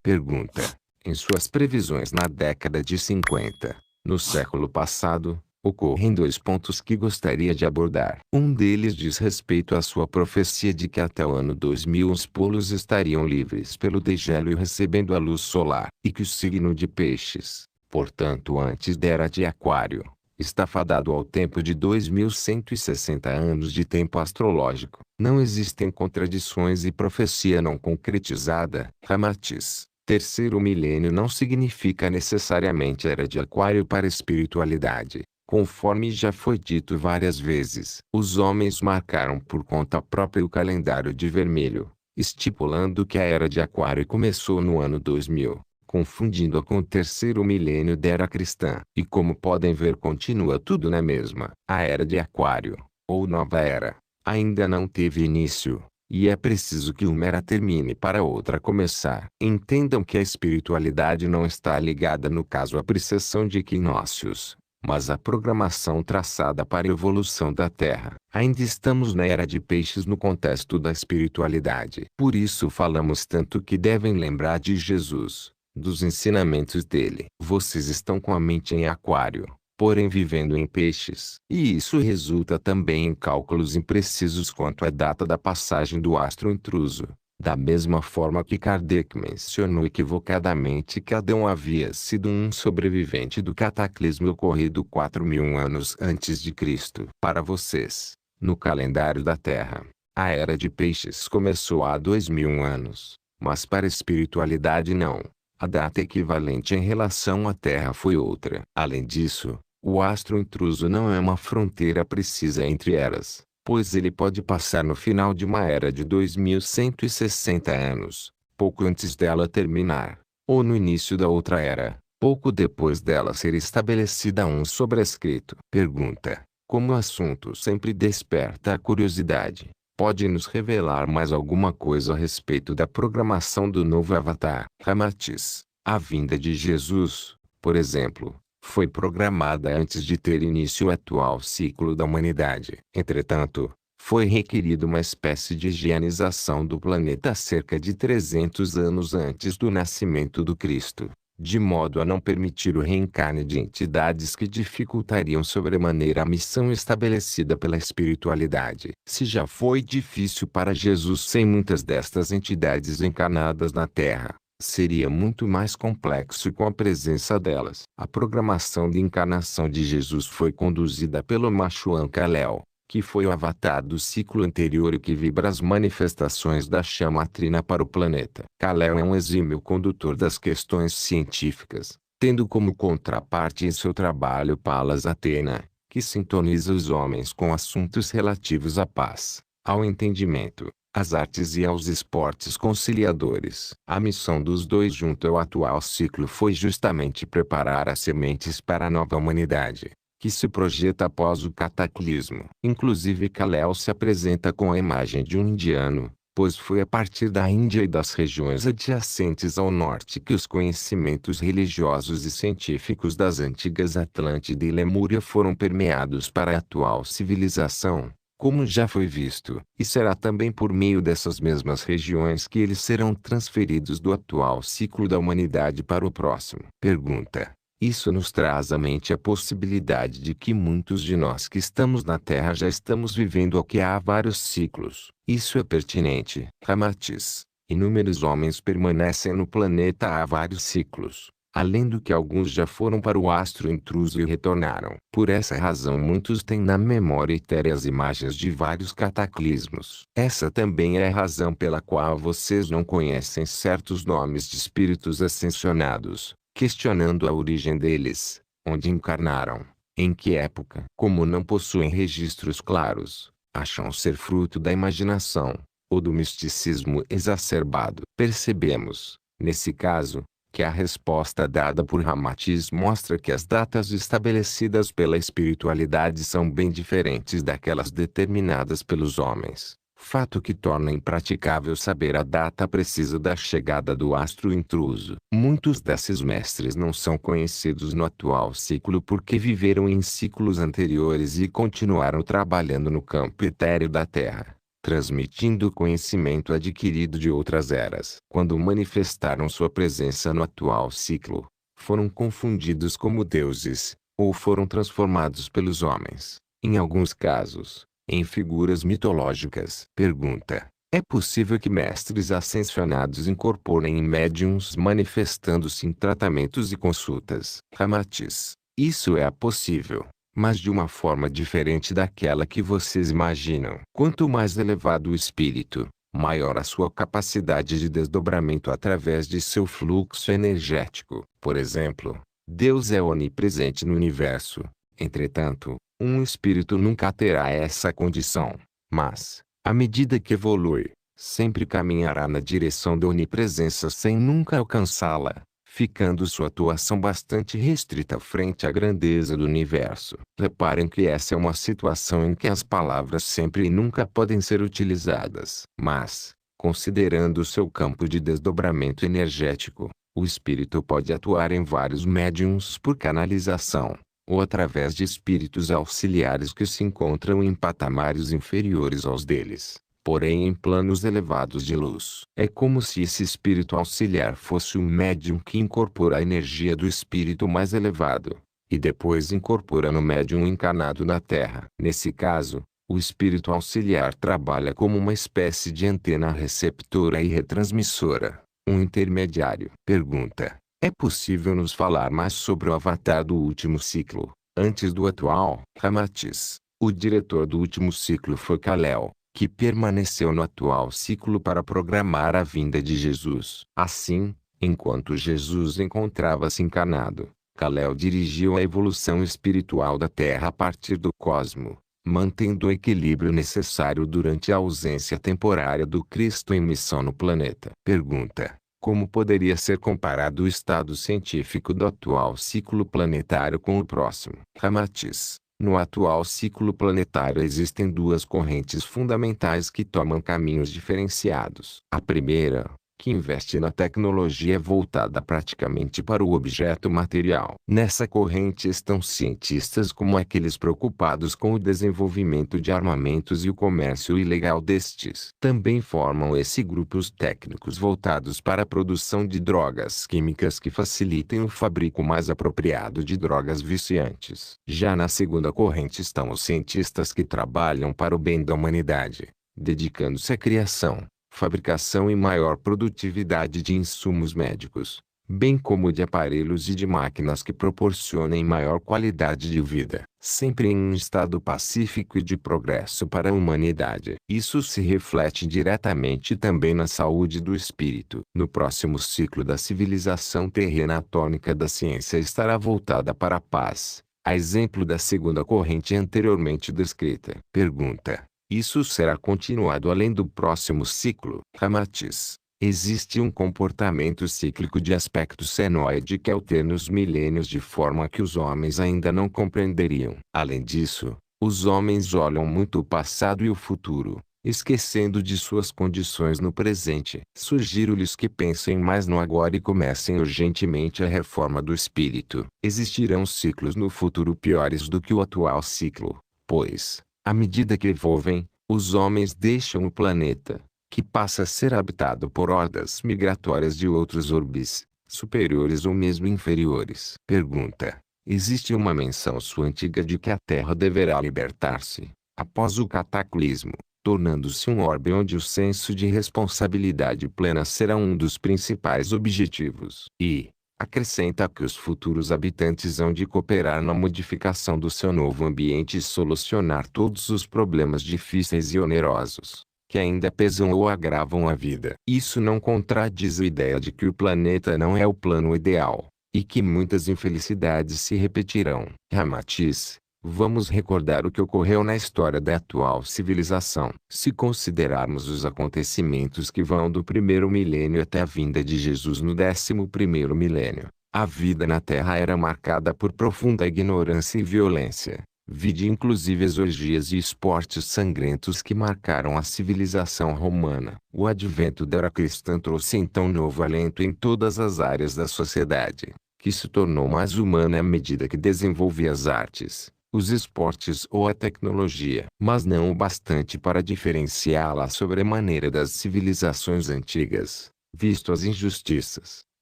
Pergunta: em suas previsões na década de 50, no século passado, ocorrem dois pontos que gostaria de abordar. Um deles diz respeito à sua profecia de que até o ano 2000 os polos estariam livres pelo degelo e recebendo a luz solar, e que o signo de Peixes, portanto antes da era de Aquário, está fadado ao tempo de 2160 anos de tempo astrológico. Não existem contradições e profecia não concretizada. Ramatiz. Terceiro milênio não significa necessariamente era de Aquário para a espiritualidade. Conforme já foi dito várias vezes, os homens marcaram por conta própria o calendário de vermelho, estipulando que a era de Aquário começou no ano 2000, confundindo-a com o terceiro milênio da era cristã. E como podem ver, continua tudo na mesma. A era de Aquário, ou nova era, ainda não teve início, e é preciso que uma era termine para outra começar. Entendam que a espiritualidade não está ligada no caso à precessão de equinócios, mas a programação traçada para a evolução da Terra. Ainda estamos na era de Peixes no contexto da espiritualidade. Por isso falamos tanto que devem lembrar de Jesus, dos ensinamentos dele. Vocês estão com a mente em Aquário, porém vivendo em Peixes. E isso resulta também em cálculos imprecisos quanto à data da passagem do astro intruso. Da mesma forma que Kardec mencionou equivocadamente que Adão havia sido um sobrevivente do cataclismo ocorrido 4.000 anos antes de Cristo. Para vocês, no calendário da Terra, a era de Peixes começou há 2.000 anos, mas para a espiritualidade não. A data equivalente em relação à Terra foi outra. Além disso, o astro intruso não é uma fronteira precisa entre eras, pois ele pode passar no final de uma era de 2160 anos, pouco antes dela terminar, ou no início da outra era, pouco depois dela ser estabelecida. Um sobrescrito. Pergunta: como o assunto sempre desperta a curiosidade, pode nos revelar mais alguma coisa a respeito da programação do novo Avatar? Ramatiz. A vinda de Jesus, por exemplo, foi programada antes de ter início o atual ciclo da humanidade. Entretanto, foi requerida uma espécie de higienização do planeta cerca de 300 anos antes do nascimento do Cristo, de modo a não permitir o reencarne de entidades que dificultariam sobremaneira a missão estabelecida pela espiritualidade. Se já foi difícil para Jesus sem muitas destas entidades encarnadas na Terra, seria muito mais complexo com a presença delas. A programação de encarnação de Jesus foi conduzida pelo Machuan Kal-El, que foi o avatar do ciclo anterior e que vibra as manifestações da chama trina para o planeta. Kal-El é um exímio condutor das questões científicas, tendo como contraparte em seu trabalho Palas Athena, que sintoniza os homens com assuntos relativos à paz, ao entendimento, às artes e aos esportes conciliadores. A missão dos dois junto ao atual ciclo foi justamente preparar as sementes para a nova humanidade, que se projeta após o cataclismo. Inclusive Kal-El se apresenta com a imagem de um indiano, pois foi a partir da Índia e das regiões adjacentes ao norte que os conhecimentos religiosos e científicos das antigas Atlântida e Lemúria foram permeados para a atual civilização, como já foi visto. E será também por meio dessas mesmas regiões que eles serão transferidos do atual ciclo da humanidade para o próximo. Pergunta: isso nos traz à mente a possibilidade de que muitos de nós que estamos na Terra já estamos vivendo aqui há vários ciclos. Isso é pertinente. Ramatiz. Inúmeros homens permanecem no planeta há vários ciclos, além do que alguns já foram para o astro intruso e retornaram. Por essa razão muitos têm na memória etérea as imagens de vários cataclismos. Essa também é a razão pela qual vocês não conhecem certos nomes de espíritos ascensionados, questionando a origem deles, onde encarnaram, em que época. Como não possuem registros claros, acham ser fruto da imaginação, ou do misticismo exacerbado. Percebemos, nesse caso, que a resposta dada por Ramatiz mostra que as datas estabelecidas pela espiritualidade são bem diferentes daquelas determinadas pelos homens, fato que torna impraticável saber a data precisa da chegada do astro intruso. Muitos desses mestres não são conhecidos no atual ciclo porque viveram em ciclos anteriores e continuaram trabalhando no campo etéreo da Terra, transmitindo o conhecimento adquirido de outras eras. Quando manifestaram sua presença no atual ciclo, foram confundidos como deuses, ou foram transformados pelos homens, em alguns casos, em figuras mitológicas. Pergunta: é possível que mestres ascensionados incorporem médiuns manifestando-se em tratamentos e consultas? Ramatiz: isso é possível, mas de uma forma diferente daquela que vocês imaginam. Quanto mais elevado o espírito, maior a sua capacidade de desdobramento através de seu fluxo energético. Por exemplo, Deus é onipresente no universo. Entretanto, um espírito nunca terá essa condição. Mas, à medida que evolui, sempre caminhará na direção da onipresença sem nunca alcançá-la, ficando sua atuação bastante restrita frente à grandeza do universo. Reparem que essa é uma situação em que as palavras sempre e nunca podem ser utilizadas. Mas, considerando seu campo de desdobramento energético, o espírito pode atuar em vários médiums por canalização, ou através de espíritos auxiliares que se encontram em patamares inferiores aos deles, porém em planos elevados de luz. É como se esse espírito auxiliar fosse um médium que incorpora a energia do espírito mais elevado, e depois incorpora no médium encarnado na Terra. Nesse caso, o espírito auxiliar trabalha como uma espécie de antena receptora e retransmissora, um intermediário. Pergunta: é possível nos falar mais sobre o avatar do último ciclo, antes do atual? Ramatiz: o diretor do último ciclo foi Kal-El, que permaneceu no atual ciclo para programar a vinda de Jesus. Assim, enquanto Jesus encontrava-se encarnado, Kal-El dirigiu a evolução espiritual da Terra a partir do cosmo, mantendo o equilíbrio necessário durante a ausência temporária do Cristo em missão no planeta. Pergunta: como poderia ser comparado o estado científico do atual ciclo planetário com o próximo? Ramatiz: no atual ciclo planetário existem duas correntes fundamentais que tomam caminhos diferenciados. A primeira, que investe na tecnologia voltada praticamente para o objeto material. Nessa corrente estão cientistas como aqueles preocupados com o desenvolvimento de armamentos e o comércio ilegal destes. Também formam esse grupo os técnicos voltados para a produção de drogas químicas que facilitem o fabrico mais apropriado de drogas viciantes. Já na segunda corrente estão os cientistas que trabalham para o bem da humanidade, dedicando-se à criação, fabricação e maior produtividade de insumos médicos, bem como de aparelhos e de máquinas que proporcionem maior qualidade de vida, sempre em um estado pacífico e de progresso para a humanidade. Isso se reflete diretamente também na saúde do espírito. No próximo ciclo da civilização terrena, a tônica da ciência estará voltada para a paz, a exemplo da segunda corrente anteriormente descrita. Pergunta: isso será continuado além do próximo ciclo? Ramatiz: existe um comportamento cíclico de aspecto senoide que alterna os milênios de forma que os homens ainda não compreenderiam. Além disso, os homens olham muito o passado e o futuro, esquecendo de suas condições no presente. Sugiro-lhes que pensem mais no agora e comecem urgentemente a reforma do espírito. Existirão ciclos no futuro piores do que o atual ciclo, pois, à medida que evolvem, os homens deixam o planeta, que passa a ser habitado por hordas migratórias de outros orbes, superiores ou mesmo inferiores. Pergunta: existe uma menção sua antiga de que a Terra deverá libertar-se, após o cataclismo, tornando-se um orbe onde o senso de responsabilidade plena será um dos principais objetivos. E acrescenta que os futuros habitantes hão de cooperar na modificação do seu novo ambiente e solucionar todos os problemas difíceis e onerosos, que ainda pesam ou agravam a vida. Isso não contradiz a ideia de que o planeta não é o plano ideal, e que muitas infelicidades se repetirão. Ramatiz: vamos recordar o que ocorreu na história da atual civilização. Se considerarmos os acontecimentos que vão do primeiro milênio até a vinda de Jesus no 11º milênio, a vida na Terra era marcada por profunda ignorância e violência. Vide inclusive as orgias e esportes sangrentos que marcaram a civilização romana. O advento da era cristã trouxe então novo alento em todas as áreas da sociedade, que se tornou mais humana à medida que desenvolvia as artes, os esportes ou a tecnologia, mas não o bastante para diferenciá-la sobremaneira das civilizações antigas, visto as injustiças,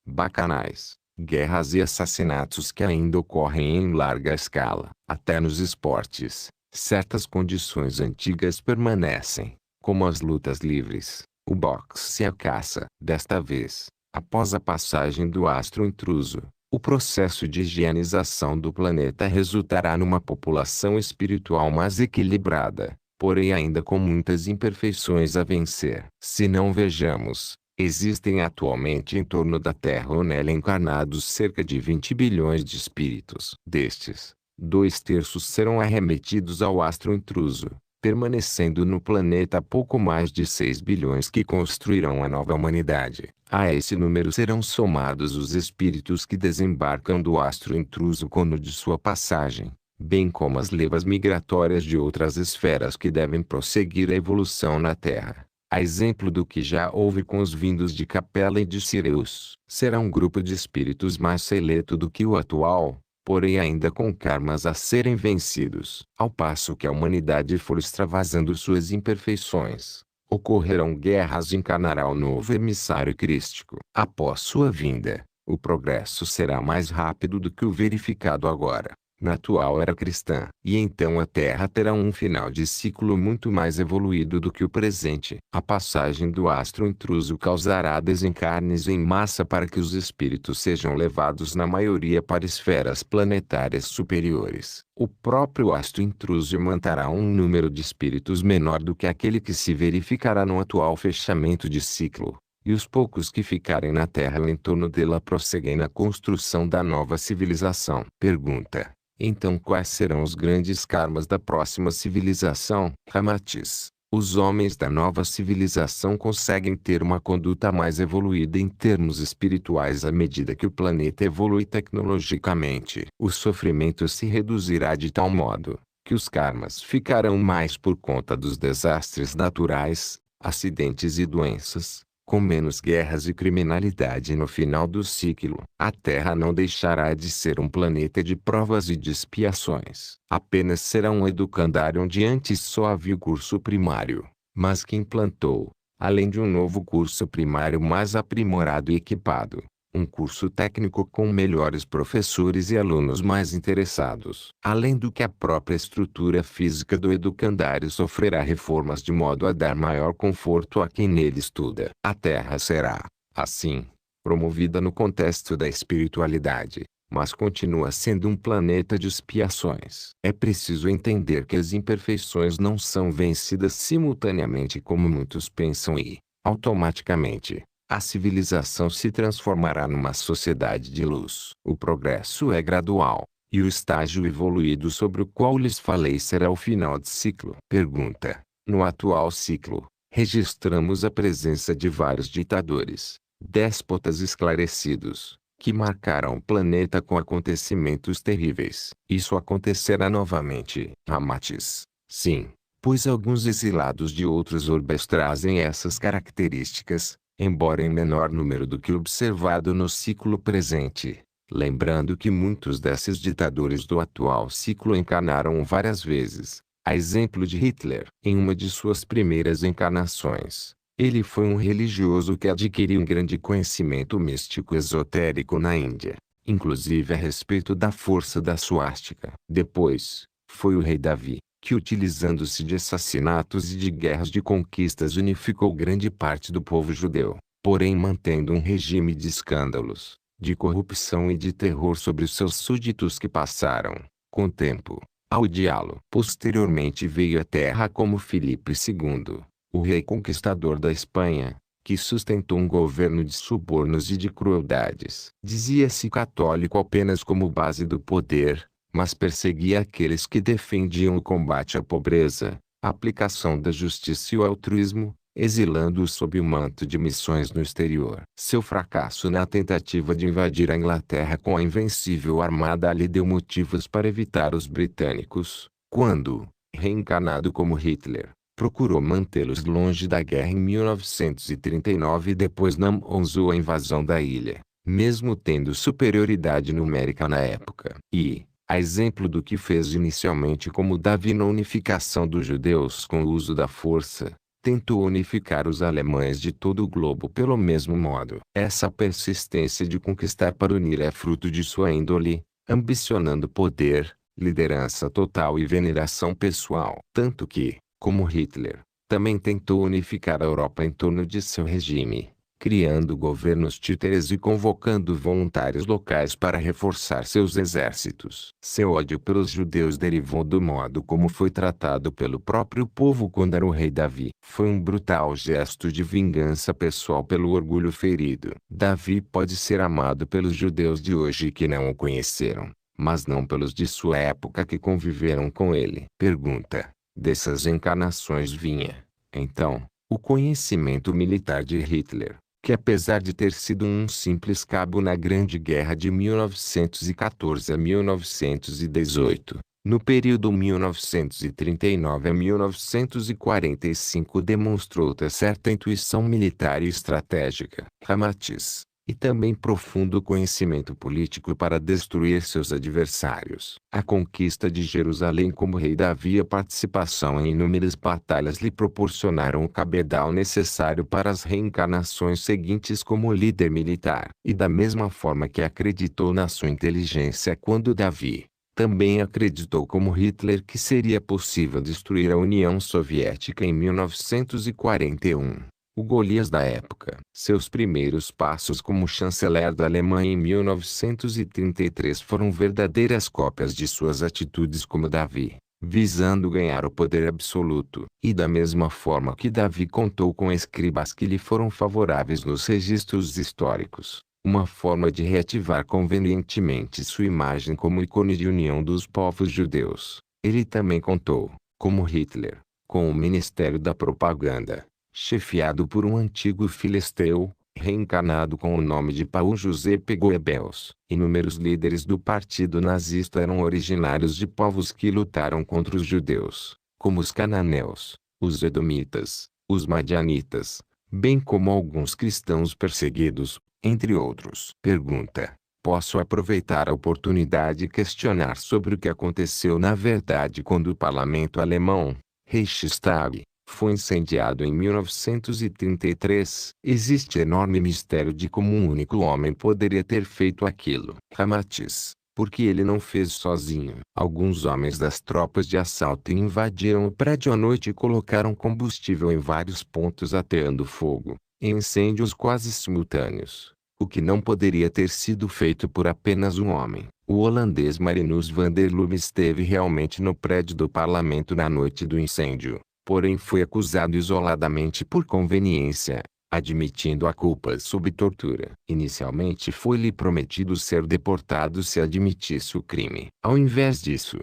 bacanais, guerras e assassinatos que ainda ocorrem em larga escala. Até nos esportes, certas condições antigas permanecem, como as lutas livres, o boxe e a caça. Desta vez, após a passagem do astro intruso, o processo de higienização do planeta resultará numa população espiritual mais equilibrada, porém ainda com muitas imperfeições a vencer. Se não vejamos, existem atualmente em torno da Terra ou nela encarnados cerca de 20 bilhões de espíritos. Destes, 2/3 serão arremetidos ao astro intruso, permanecendo no planeta pouco mais de 6 bilhões que construirão a nova humanidade. A esse número serão somados os espíritos que desembarcam do astro intruso quando de sua passagem, bem como as levas migratórias de outras esferas que devem prosseguir a evolução na Terra. A exemplo do que já houve com os vindos de Capela e de Cireus. Será um grupo de espíritos mais seleto do que o atual, porém ainda com karmas a serem vencidos. Ao passo que a humanidade for extravasando suas imperfeições, ocorrerão guerras e encarnará o novo emissário crístico. Após sua vinda, o progresso será mais rápido do que o verificado agora, na atual era cristã. E então a Terra terá um final de ciclo muito mais evoluído do que o presente. A passagem do astro intruso causará desencarnes em massa para que os espíritos sejam levados na maioria para esferas planetárias superiores. O próprio astro intruso manterá um número de espíritos menor do que aquele que se verificará no atual fechamento de ciclo. E os poucos que ficarem na Terra ou em torno dela prosseguem na construção da nova civilização. Pergunta: então quais serão os grandes karmas da próxima civilização? Ramatiz: os homens da nova civilização conseguem ter uma conduta mais evoluída em termos espirituais à medida que o planeta evolui tecnologicamente. O sofrimento se reduzirá de tal modo que os karmas ficarão mais por conta dos desastres naturais, acidentes e doenças, com menos guerras e criminalidade no final do ciclo. A Terra não deixará de ser um planeta de provas e de expiações. Apenas será um educandário onde antes só havia o curso primário, mas que implantou, além de um novo curso primário mais aprimorado e equipado, um curso técnico com melhores professores e alunos mais interessados. Além do que a própria estrutura física do educandário sofrerá reformas de modo a dar maior conforto a quem nele estuda. A Terra será, assim, promovida no contexto da espiritualidade, mas continua sendo um planeta de expiações. É preciso entender que as imperfeições não são vencidas simultaneamente como muitos pensam e, automaticamente, a civilização se transformará numa sociedade de luz. O progresso é gradual, e o estágio evoluído sobre o qual lhes falei será o final de ciclo. Pergunta: no atual ciclo, registramos a presença de vários ditadores, déspotas esclarecidos, que marcaram o planeta com acontecimentos terríveis. Isso acontecerá novamente. Ramatiz: sim, pois alguns exilados de outros orbes trazem essas características, embora em menor número do que observado no ciclo presente. Lembrando que muitos desses ditadores do atual ciclo encarnaram várias vezes, a exemplo de Hitler. Em uma de suas primeiras encarnações, ele foi um religioso que adquiriu um grande conhecimento místico esotérico na Índia, inclusive a respeito da força da suástica. Depois, foi o rei Davi, que utilizando-se de assassinatos e de guerras de conquistas unificou grande parte do povo judeu, porém mantendo um regime de escândalos, de corrupção e de terror sobre os seus súditos que passaram, com o tempo, a odiá-lo. Posteriormente veio à Terra como Filipe II, o rei conquistador da Espanha, que sustentou um governo de subornos e de crueldades. Dizia-se católico apenas como base do poder, mas perseguia aqueles que defendiam o combate à pobreza, a aplicação da justiça e o altruísmo, exilando-os sob o manto de missões no exterior. Seu fracasso na tentativa de invadir a Inglaterra com a invencível armada lhe deu motivos para evitar os britânicos, quando, reencarnado como Hitler, procurou mantê-los longe da guerra em 1939 e depois não ousou a invasão da ilha, mesmo tendo superioridade numérica na época. E, A exemplo do que fez inicialmente como Davi na unificação dos judeus com o uso da força, tentou unificar os alemães de todo o globo pelo mesmo modo. Essa persistência de conquistar para unir é fruto de sua índole, ambicionando poder, liderança total e veneração pessoal. Tanto que, como Hitler, também tentou unificar a Europa em torno de seu regime, criando governos títeres e convocando voluntários locais para reforçar seus exércitos. Seu ódio pelos judeus derivou do modo como foi tratado pelo próprio povo quando era o rei Davi. Foi um brutal gesto de vingança pessoal pelo orgulho ferido. Davi pode ser amado pelos judeus de hoje que não o conheceram, mas não pelos de sua época que conviveram com ele. Pergunta: dessas encarnações vinha, então, o conhecimento militar de Hitler, que apesar de ter sido um simples cabo na Grande Guerra de 1914 a 1918, no período 1939 a 1945 demonstrou ter certa intuição militar e estratégica, Ramatiz, e também profundo conhecimento político para destruir seus adversários. A conquista de Jerusalém como rei Davi e a participação em inúmeras batalhas lhe proporcionaram o cabedal necessário para as reencarnações seguintes como líder militar. E da mesma forma que acreditou na sua inteligência quando Davi, também acreditou como Hitler que seria possível destruir a União Soviética em 1941. O Golias da época. Seus primeiros passos como chanceler da Alemanha em 1933 foram verdadeiras cópias de suas atitudes como Davi, visando ganhar o poder absoluto. E da mesma forma que Davi contou com escribas que lhe foram favoráveis nos registros históricos, uma forma de reativar convenientemente sua imagem como ícone de união dos povos judeus, ele também contou, como Hitler, com o Ministério da Propaganda, chefiado por um antigo filisteu, reencarnado com o nome de Paul Giuseppe Goebbels. Inúmeros líderes do partido nazista eram originários de povos que lutaram contra os judeus, como os cananeus, os edomitas, os madianitas, bem como alguns cristãos perseguidos, entre outros. Pergunta: posso aproveitar a oportunidade e questionar sobre o que aconteceu na verdade quando o parlamento alemão, Reichstag, foi incendiado em 1933. Existe enorme mistério de como um único homem poderia ter feito aquilo. Ramatiz: porque ele não fez sozinho. Alguns homens das tropas de assalto invadiram o prédio à noite e colocaram combustível em vários pontos ateando fogo, em incêndios quase simultâneos, o que não poderia ter sido feito por apenas um homem. O holandês Marinus van der Lubbe esteve realmente no prédio do parlamento na noite do incêndio, porém foi acusado isoladamente por conveniência, admitindo a culpa sob tortura. Inicialmente foi-lhe prometido ser deportado se admitisse o crime. Ao invés disso,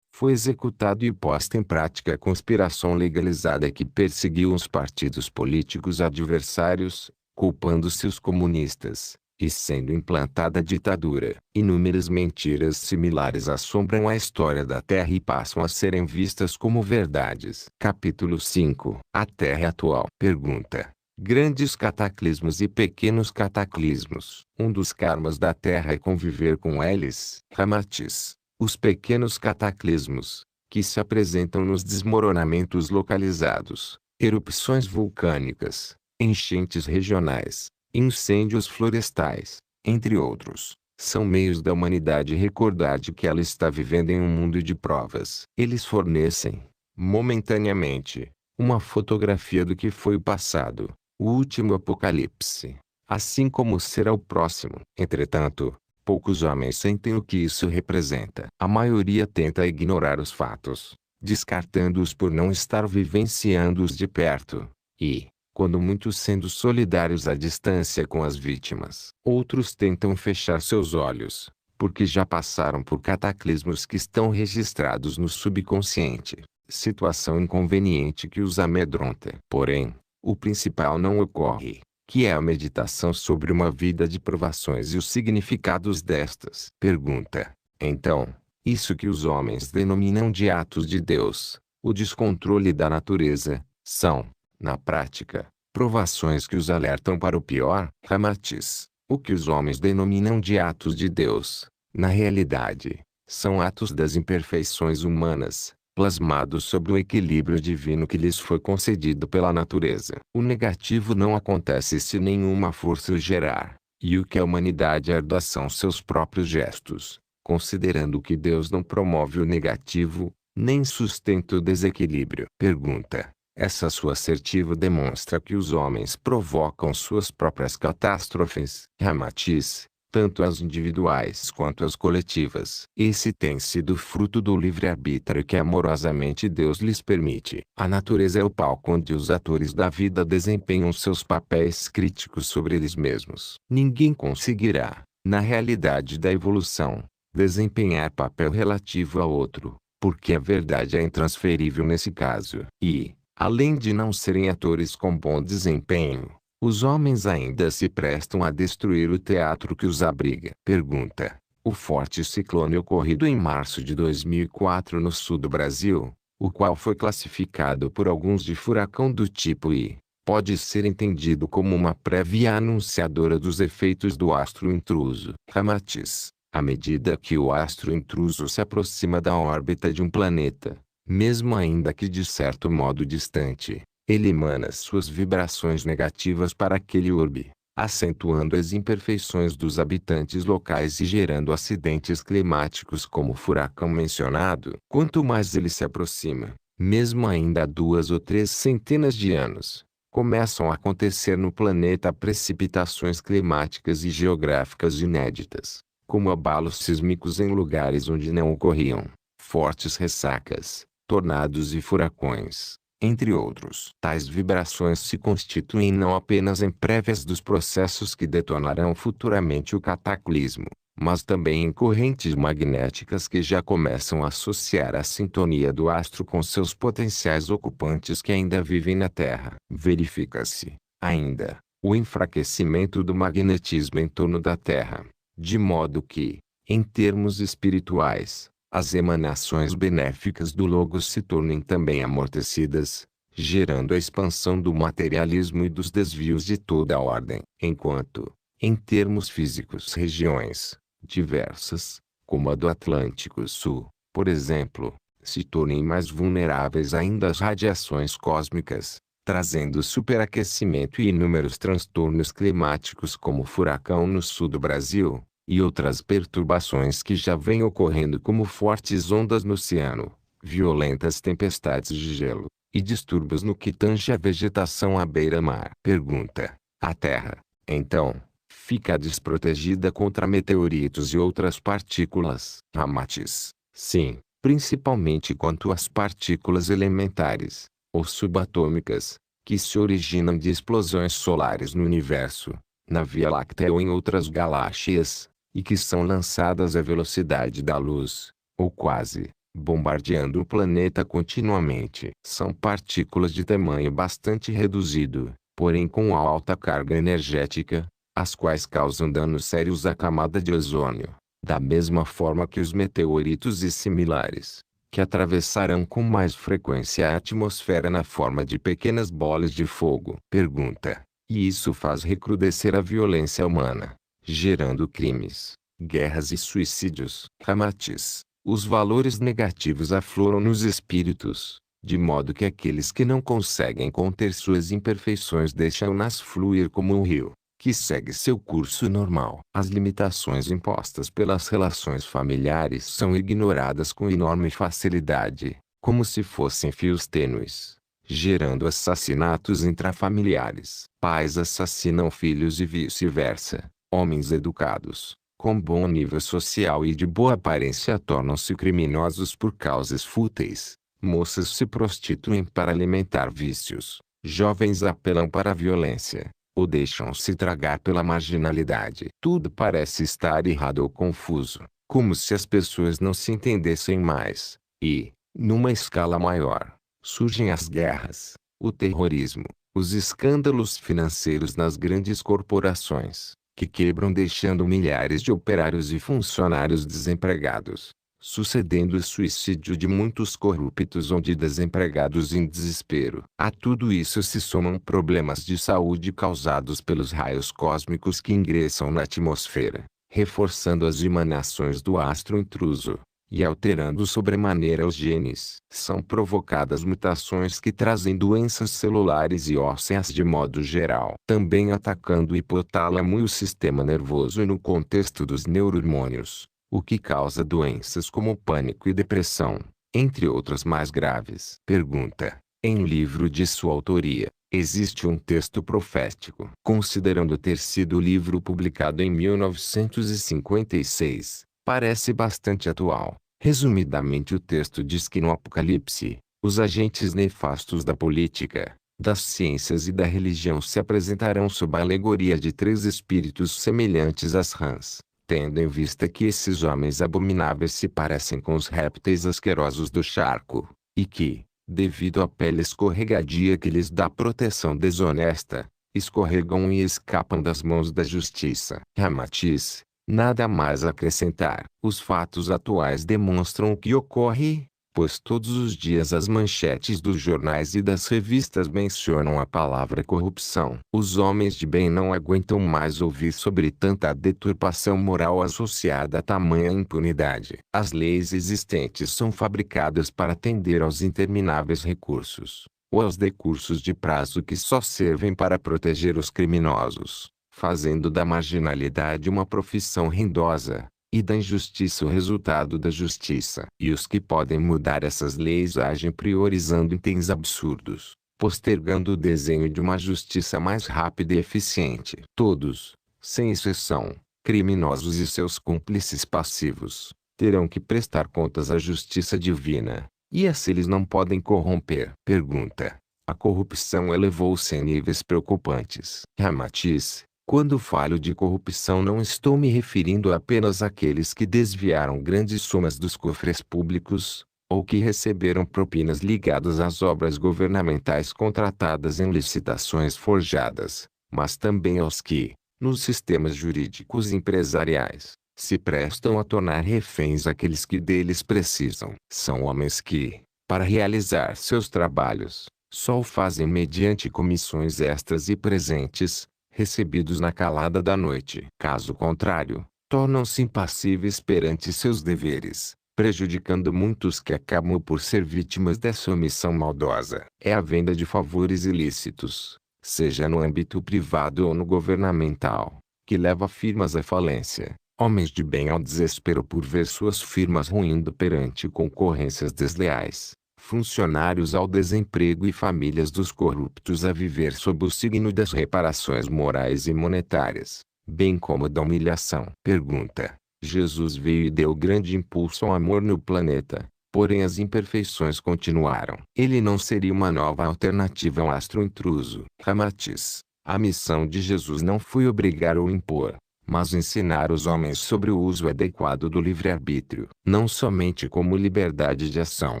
foi executado e posta em prática a conspiração legalizada que perseguiu os partidos políticos adversários, culpando-se os comunistas, e sendo implantada a ditadura. Inúmeras mentiras similares assombram a história da Terra e passam a serem vistas como verdades. Capítulo 5. A Terra atual. Pergunta: grandes cataclismos e pequenos cataclismos. Um dos karmas da Terra é conviver com eles. Ramatiz: os pequenos cataclismos, que se apresentam nos desmoronamentos localizados, erupções vulcânicas, enchentes regionais, incêndios florestais, entre outros, são meios da humanidade recordar de que ela está vivendo em um mundo de provas. Eles fornecem, momentaneamente, uma fotografia do que foi o passado, o último apocalipse, assim como será o próximo. Entretanto, poucos homens sentem o que isso representa. A maioria tenta ignorar os fatos, descartando-os por não estar vivenciando-os de perto, e, quando muitos sendo solidários à distância com as vítimas. Outros tentam fechar seus olhos, porque já passaram por cataclismos que estão registrados no subconsciente, situação inconveniente que os amedronta. Porém, o principal não ocorre, que é a meditação sobre uma vida de provações e os significados destas. Pergunta: então, isso que os homens denominam de atos de Deus, o descontrole da natureza, são, na prática, provações que os alertam para o pior? Ramatiz: o que os homens denominam de atos de Deus, na realidade, São atos das imperfeições humanas, plasmados sobre o equilíbrio divino que lhes foi concedido pela natureza. O negativo não acontece se nenhuma força o gerar, e o que a humanidade herda são seus próprios gestos, considerando que Deus não promove o negativo, nem sustenta o desequilíbrio. Pergunta: essa sua assertiva demonstra que os homens provocam suas próprias catástrofes. Ramatiz: tanto as individuais quanto as coletivas. Esse tem sido fruto do livre-arbítrio que amorosamente Deus lhes permite. A natureza é o palco onde os atores da vida desempenham seus papéis críticos sobre eles mesmos. Ninguém conseguirá, na realidade da evolução, desempenhar papel relativo a outro, porque a verdade é intransferível nesse caso. E, além de não serem atores com bom desempenho, os homens ainda se prestam a destruir o teatro que os abriga. Pergunta: o forte ciclone ocorrido em março de 2004 no sul do Brasil, o qual foi classificado por alguns de furacão do tipo I, pode ser entendido como uma prévia anunciadora dos efeitos do astro intruso. Ramatiz: à medida que o astro intruso se aproxima da órbita de um planeta, mesmo ainda que de certo modo distante, ele emana suas vibrações negativas para aquele orbe, acentuando as imperfeições dos habitantes locais e gerando acidentes climáticos como o furacão mencionado. Quanto mais ele se aproxima, mesmo ainda há 2 ou 3 centenas de anos, começam a acontecer no planeta precipitações climáticas e geográficas inéditas, como abalos sísmicos em lugares onde não ocorriam, fortes ressacas, tornados e furacões, entre outros. Tais vibrações se constituem não apenas em prévias dos processos que detonarão futuramente o cataclismo, mas também em correntes magnéticas que já começam a associar a sintonia do astro com seus potenciais ocupantes que ainda vivem na Terra. Verifica-se, ainda, o enfraquecimento do magnetismo em torno da Terra, de modo que, em termos espirituais, as emanações benéficas do Logos se tornem também amortecidas, gerando a expansão do materialismo e dos desvios de toda a ordem. Enquanto, em termos físicos, regiões diversas, como a do Atlântico Sul, por exemplo, se tornem mais vulneráveis ainda às radiações cósmicas, trazendo superaquecimento e inúmeros transtornos climáticos como o furacão no sul do Brasil, e outras perturbações que já vêm ocorrendo como fortes ondas no oceano, violentas tempestades de gelo, e distúrbios no que tange a vegetação à beira-mar. Pergunta: a Terra, então, fica desprotegida contra meteoritos e outras partículas? Ramatiz: sim, principalmente quanto às partículas elementares, ou subatômicas, que se originam de explosões solares no universo, na Via Láctea ou em outras galáxias, e que são lançadas à velocidade da luz, ou quase, bombardeando o planeta continuamente. São partículas de tamanho bastante reduzido, porém com alta carga energética, as quais causam danos sérios à camada de ozônio, da mesma forma que os meteoritos e similares, que atravessarão com mais frequência a atmosfera na forma de pequenas bolas de fogo. Pergunta: e isso faz recrudescer a violência humana, gerando crimes, guerras e suicídios? Ramatiz: os valores negativos afloram nos espíritos, de modo que aqueles que não conseguem conter suas imperfeições deixam-nas fluir como um rio, que segue seu curso normal. As limitações impostas pelas relações familiares são ignoradas com enorme facilidade, como se fossem fios tênues, gerando assassinatos intrafamiliares. Pais assassinam filhos e vice-versa. Homens educados, com bom nível social e de boa aparência tornam-se criminosos por causas fúteis. Moças se prostituem para alimentar vícios. Jovens apelam para a violência, ou deixam-se tragar pela marginalidade. Tudo parece estar errado ou confuso, como se as pessoas não se entendessem mais. E, numa escala maior, surgem as guerras, o terrorismo, os escândalos financeiros nas grandes corporações, que quebram deixando milhares de operários e funcionários desempregados, sucedendo o suicídio de muitos corruptos ou de desempregados em desespero. A tudo isso se somam problemas de saúde causados pelos raios cósmicos que ingressam na atmosfera, reforçando as emanações do astro intruso, e alterando sobremaneira os genes. São provocadas mutações que trazem doenças celulares e ósseas de modo geral. Também atacando o hipotálamo e o sistema nervoso no contexto dos neurohormônios, o que causa doenças como pânico e depressão, entre outras mais graves. Pergunta: em livro de sua autoria, existe um texto profético? Considerando ter sido o livro publicado em 1956, parece bastante atual. Resumidamente, o texto diz que no Apocalipse, os agentes nefastos da política, das ciências e da religião se apresentarão sob a alegoria de três espíritos semelhantes às rãs, tendo em vista que esses homens abomináveis se parecem com os répteis asquerosos do charco, e que, devido à pele escorregadia que lhes dá proteção desonesta, escorregam e escapam das mãos da justiça. Ramatiz, nada mais a acrescentar. Os fatos atuais demonstram o que ocorre, pois todos os dias as manchetes dos jornais e das revistas mencionam a palavra corrupção. Os homens de bem não aguentam mais ouvir sobre tanta deturpação moral associada a tamanha impunidade. As leis existentes são fabricadas para atender aos intermináveis recursos, ou aos decursos de prazo que só servem para proteger os criminosos, fazendo da marginalidade uma profissão rendosa, e da injustiça o resultado da justiça. E os que podem mudar essas leis agem priorizando itens absurdos, postergando o desenho de uma justiça mais rápida e eficiente. Todos, sem exceção, criminosos e seus cúmplices passivos, terão que prestar contas à justiça divina, e essa eles não podem corromper. Pergunta: a corrupção elevou-se a níveis preocupantes. Ramatiz, quando falo de corrupção não estou me referindo apenas àqueles que desviaram grandes somas dos cofres públicos, ou que receberam propinas ligadas às obras governamentais contratadas em licitações forjadas, mas também aos que, nos sistemas jurídicos e empresariais, se prestam a tornar reféns aqueles que deles precisam. São homens que, para realizar seus trabalhos, só o fazem mediante comissões extras e presentes, recebidos na calada da noite. Caso contrário, tornam-se impassíveis perante seus deveres, prejudicando muitos que acabam por ser vítimas dessa omissão maldosa. É a venda de favores ilícitos, seja no âmbito privado ou no governamental, que leva firmas à falência, homens de bem ao desespero por ver suas firmas ruindo perante concorrências desleais, funcionários ao desemprego e famílias dos corruptos a viver sob o signo das reparações morais e monetárias, bem como da humilhação. Pergunta: Jesus veio e deu grande impulso ao amor no planeta, porém as imperfeições continuaram. Ele não seria uma nova alternativa ao astro intruso? Ramatiz, a missão de Jesus não foi obrigar ou impor, mas ensinar os homens sobre o uso adequado do livre-arbítrio, não somente como liberdade de ação,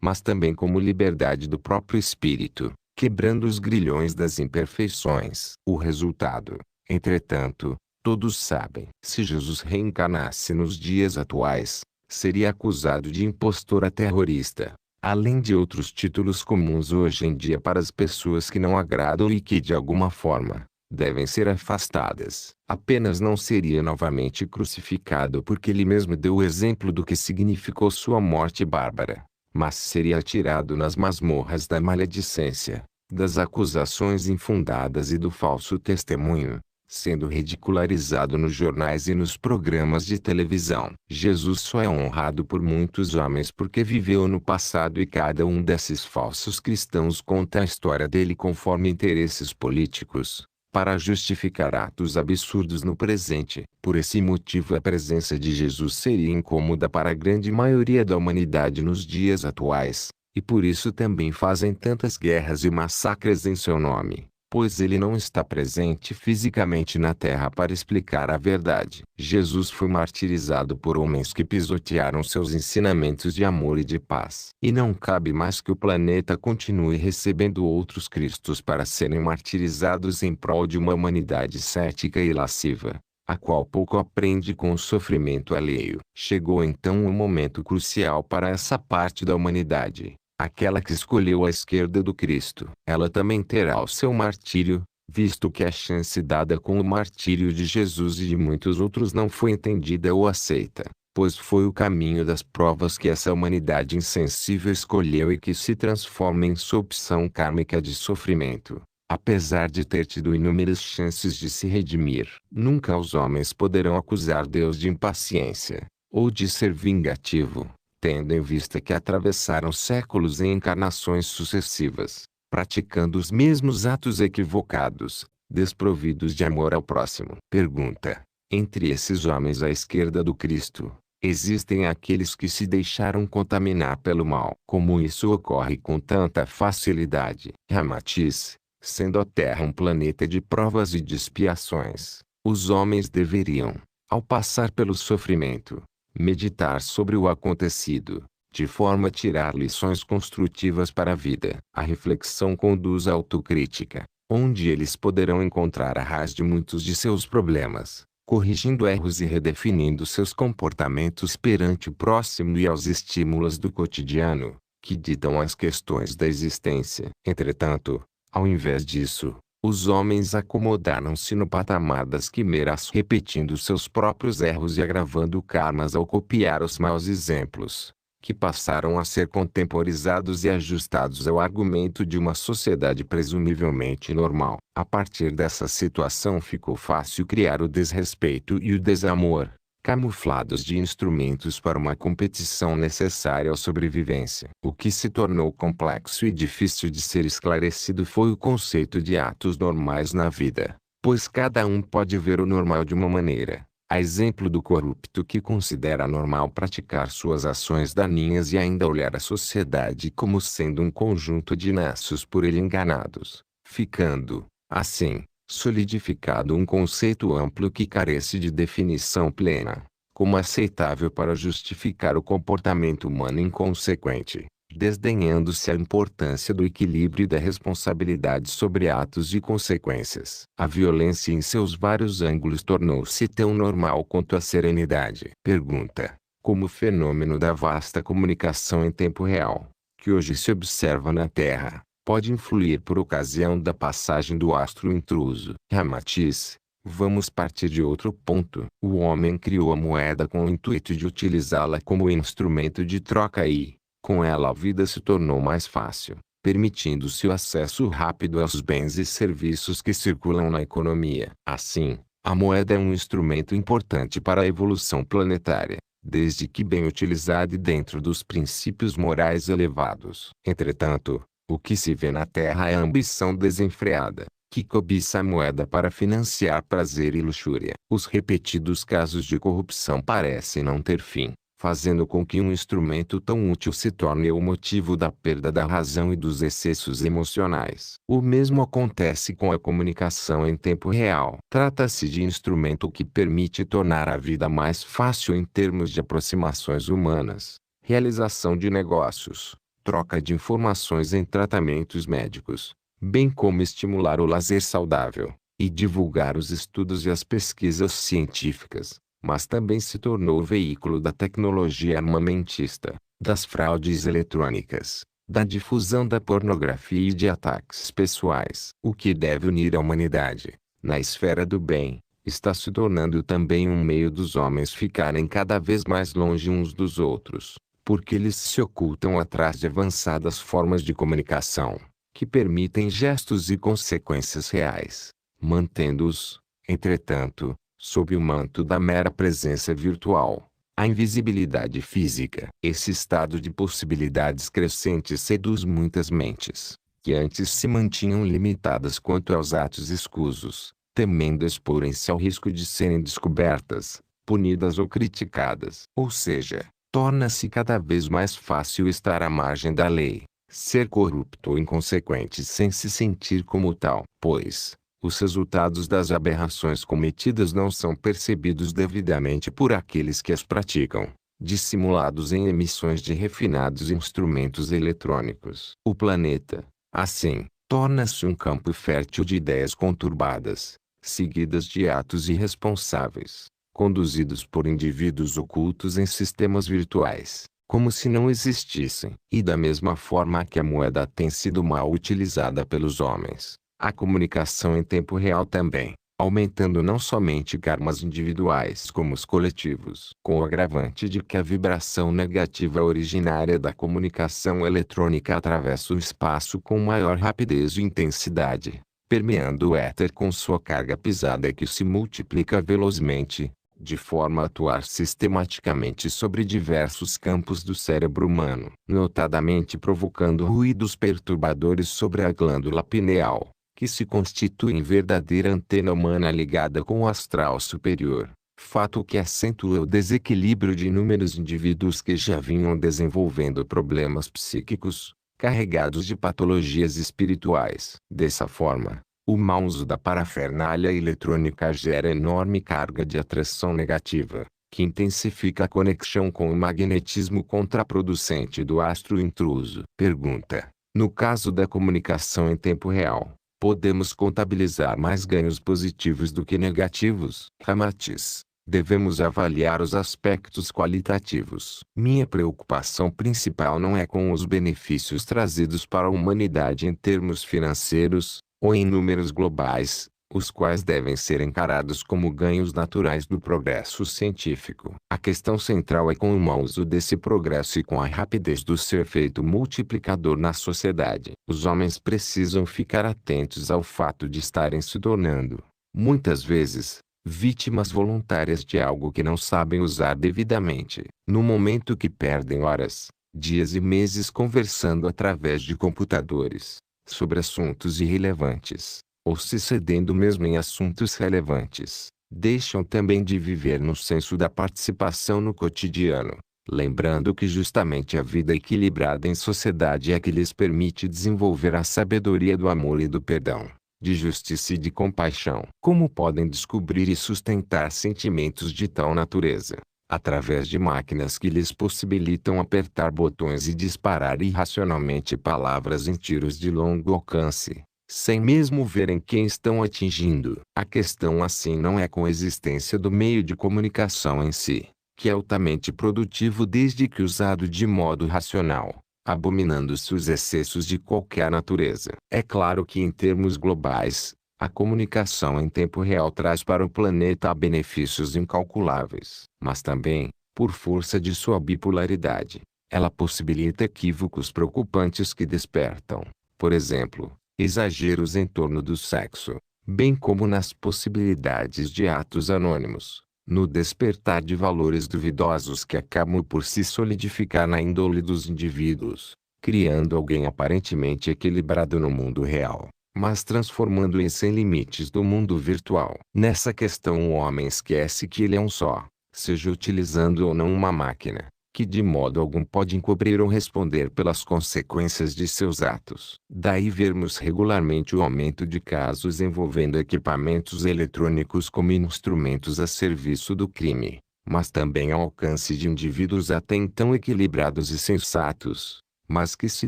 mas também como liberdade do próprio espírito, quebrando os grilhões das imperfeições. O resultado, entretanto, todos sabem. Se Jesus reencarnasse nos dias atuais, seria acusado de impostor a terrorista, além de outros títulos comuns hoje em dia para as pessoas que não agradam e que de alguma forma devem ser afastadas. Apenas não seria novamente crucificado porque ele mesmo deu o exemplo do que significou sua morte bárbara, mas seria atirado nas masmorras da maledicência, das acusações infundadas e do falso testemunho, sendo ridicularizado nos jornais e nos programas de televisão. Jesus só é honrado por muitos homens porque viveu no passado e cada um desses falsos cristãos conta a história dele conforme interesses políticos, para justificar atos absurdos no presente. Por esse motivo a presença de Jesus seria incômoda para a grande maioria da humanidade nos dias atuais, e por isso também fazem tantas guerras e massacres em seu nome, pois ele não está presente fisicamente na terra para explicar a verdade. Jesus foi martirizado por homens que pisotearam seus ensinamentos de amor e de paz. E não cabe mais que o planeta continue recebendo outros cristos para serem martirizados em prol de uma humanidade cética e lasciva, a qual pouco aprende com o sofrimento alheio. Chegou então um momento crucial para essa parte da humanidade, aquela que escolheu a esquerda do Cristo. Ela também terá o seu martírio, visto que a chance dada com o martírio de Jesus e de muitos outros não foi entendida ou aceita. pois foi o caminho das provas que essa humanidade insensível escolheu e que se transforma em sua opção kármica de sofrimento. Apesar de ter tido inúmeras chances de se redimir, nunca os homens poderão acusar Deus de impaciência, ou de ser vingativo, tendo em vista que atravessaram séculos em encarnações sucessivas, praticando os mesmos atos equivocados, desprovidos de amor ao próximo. Pergunta: entre esses homens à esquerda do Cristo, existem aqueles que se deixaram contaminar pelo mal? Como isso ocorre com tanta facilidade? Ramatiz: sendo a Terra um planeta de provas e de expiações, os homens deveriam, ao passar pelo sofrimento, meditar sobre o acontecido, de forma a tirar lições construtivas para a vida. A reflexão conduz à autocrítica, onde eles poderão encontrar a raiz de muitos de seus problemas, corrigindo erros e redefinindo seus comportamentos perante o próximo e aos estímulos do cotidiano, que ditam as questões da existência. Entretanto, ao invés disso, os homens acomodaram-se no patamar das quimeras, repetindo seus próprios erros e agravando karmas ao copiar os maus exemplos, que passaram a ser contemporizados e ajustados ao argumento de uma sociedade presumivelmente normal. A partir dessa situação ficou fácil criar o desrespeito e o desamor, camuflados de instrumentos para uma competição necessária à sobrevivência. O que se tornou complexo e difícil de ser esclarecido foi o conceito de atos normais na vida, pois cada um pode ver o normal de uma maneira, a exemplo do corrupto que considera normal praticar suas ações daninhas e ainda olhar a sociedade como sendo um conjunto de nassos por ele enganados, ficando, assim, solidificado um conceito amplo que carece de definição plena, como aceitável para justificar o comportamento humano inconsequente, desdenhando-se a importância do equilíbrio e da responsabilidade sobre atos e consequências. A violência em seus vários ângulos tornou-se tão normal quanto a serenidade. Pergunta: como o fenômeno da vasta comunicação em tempo real, que hoje se observa na Terra, pode influir por ocasião da passagem do astro intruso? Ramatiz: vamos partir de outro ponto. O homem criou a moeda com o intuito de utilizá-la como instrumento de troca e, com ela, a vida se tornou mais fácil, permitindo-se o acesso rápido aos bens e serviços que circulam na economia. Assim, a moeda é um instrumento importante para a evolução planetária, desde que bem utilizada e dentro dos princípios morais elevados. Entretanto, o que se vê na Terra é a ambição desenfreada, que cobiça a moeda para financiar prazer e luxúria. Os repetidos casos de corrupção parecem não ter fim, fazendo com que um instrumento tão útil se torne o motivo da perda da razão e dos excessos emocionais. O mesmo acontece com a comunicação em tempo real. Trata-se de instrumento que permite tornar a vida mais fácil em termos de aproximações humanas, realização de negócios, troca de informações em tratamentos médicos, bem como estimular o lazer saudável, e divulgar os estudos e as pesquisas científicas, mas também se tornou o veículo da tecnologia armamentista, das fraudes eletrônicas, da difusão da pornografia e de ataques pessoais. O que deve unir a humanidade, na esfera do bem, está se tornando também um meio dos homens ficarem cada vez mais longe uns dos outros, porque eles se ocultam atrás de avançadas formas de comunicação, que permitem gestos e consequências reais, mantendo-os, entretanto, sob o manto da mera presença virtual, a invisibilidade física. Esse estado de possibilidades crescentes seduz muitas mentes, que antes se mantinham limitadas quanto aos atos escusos, temendo exporem-se ao risco de serem descobertas, punidas ou criticadas. Ou seja, torna-se cada vez mais fácil estar à margem da lei, ser corrupto ou inconsequente sem se sentir como tal, pois os resultados das aberrações cometidas não são percebidos devidamente por aqueles que as praticam, dissimulados em emissões de refinados instrumentos eletrônicos. O planeta, assim, torna-se um campo fértil de ideias conturbadas, seguidas de atos irresponsáveis, conduzidos por indivíduos ocultos em sistemas virtuais, como se não existissem. E da mesma forma que a moeda tem sido mal utilizada pelos homens, a comunicação em tempo real também, aumentando não somente karmas individuais como os coletivos, com o agravante de que a vibração negativa originária da comunicação eletrônica atravessa o espaço com maior rapidez e intensidade, permeando o éter com sua carga pesada que se multiplica velozmente, de forma a atuar sistematicamente sobre diversos campos do cérebro humano, notadamente provocando ruídos perturbadores sobre a glândula pineal, que se constitui em verdadeira antena humana ligada com o astral superior, fato que acentua o desequilíbrio de inúmeros indivíduos que já vinham desenvolvendo problemas psíquicos, carregados de patologias espirituais. Dessa forma, o mau uso da parafernália eletrônica gera enorme carga de atração negativa, que intensifica a conexão com o magnetismo contraproducente do astro intruso. Pergunta: no caso da comunicação em tempo real, podemos contabilizar mais ganhos positivos do que negativos? Ramatiz: devemos avaliar os aspectos qualitativos. Minha preocupação principal não é com os benefícios trazidos para a humanidade em termos financeiros, ou em números globais, os quais devem ser encarados como ganhos naturais do progresso científico. A questão central é com o mau uso desse progresso e com a rapidez do seu efeito multiplicador na sociedade. Os homens precisam ficar atentos ao fato de estarem se tornando, muitas vezes, vítimas voluntárias de algo que não sabem usar devidamente. No momento que perdem horas, dias e meses conversando através de computadores, sobre assuntos irrelevantes, ou se cedendo mesmo em assuntos relevantes, deixam também de viver no senso da participação no cotidiano, lembrando que justamente a vida equilibrada em sociedade é que lhes permite desenvolver a sabedoria do amor e do perdão, de justiça e de compaixão. Como podem descobrir e sustentar sentimentos de tal natureza? Através de máquinas que lhes possibilitam apertar botões e disparar irracionalmente palavras em tiros de longo alcance, sem mesmo verem quem estão atingindo. A questão assim não é com a existência do meio de comunicação em si, que é altamente produtivo desde que usado de modo racional, abominando-se os excessos de qualquer natureza. É claro que em termos globais, a comunicação em tempo real traz para o planeta benefícios incalculáveis. Mas também, por força de sua bipolaridade, ela possibilita equívocos preocupantes que despertam, por exemplo, exageros em torno do sexo, bem como nas possibilidades de atos anônimos, no despertar de valores duvidosos que acabam por se solidificar na índole dos indivíduos, criando alguém aparentemente equilibrado no mundo real, mas transformando-o sem limites do mundo virtual. Nessa questão o homem esquece que ele é um só, seja utilizando ou não uma máquina, que de modo algum pode encobrir ou responder pelas consequências de seus atos. Daí vermos regularmente o aumento de casos envolvendo equipamentos eletrônicos como instrumentos a serviço do crime, mas também ao alcance de indivíduos até então equilibrados e sensatos, mas que se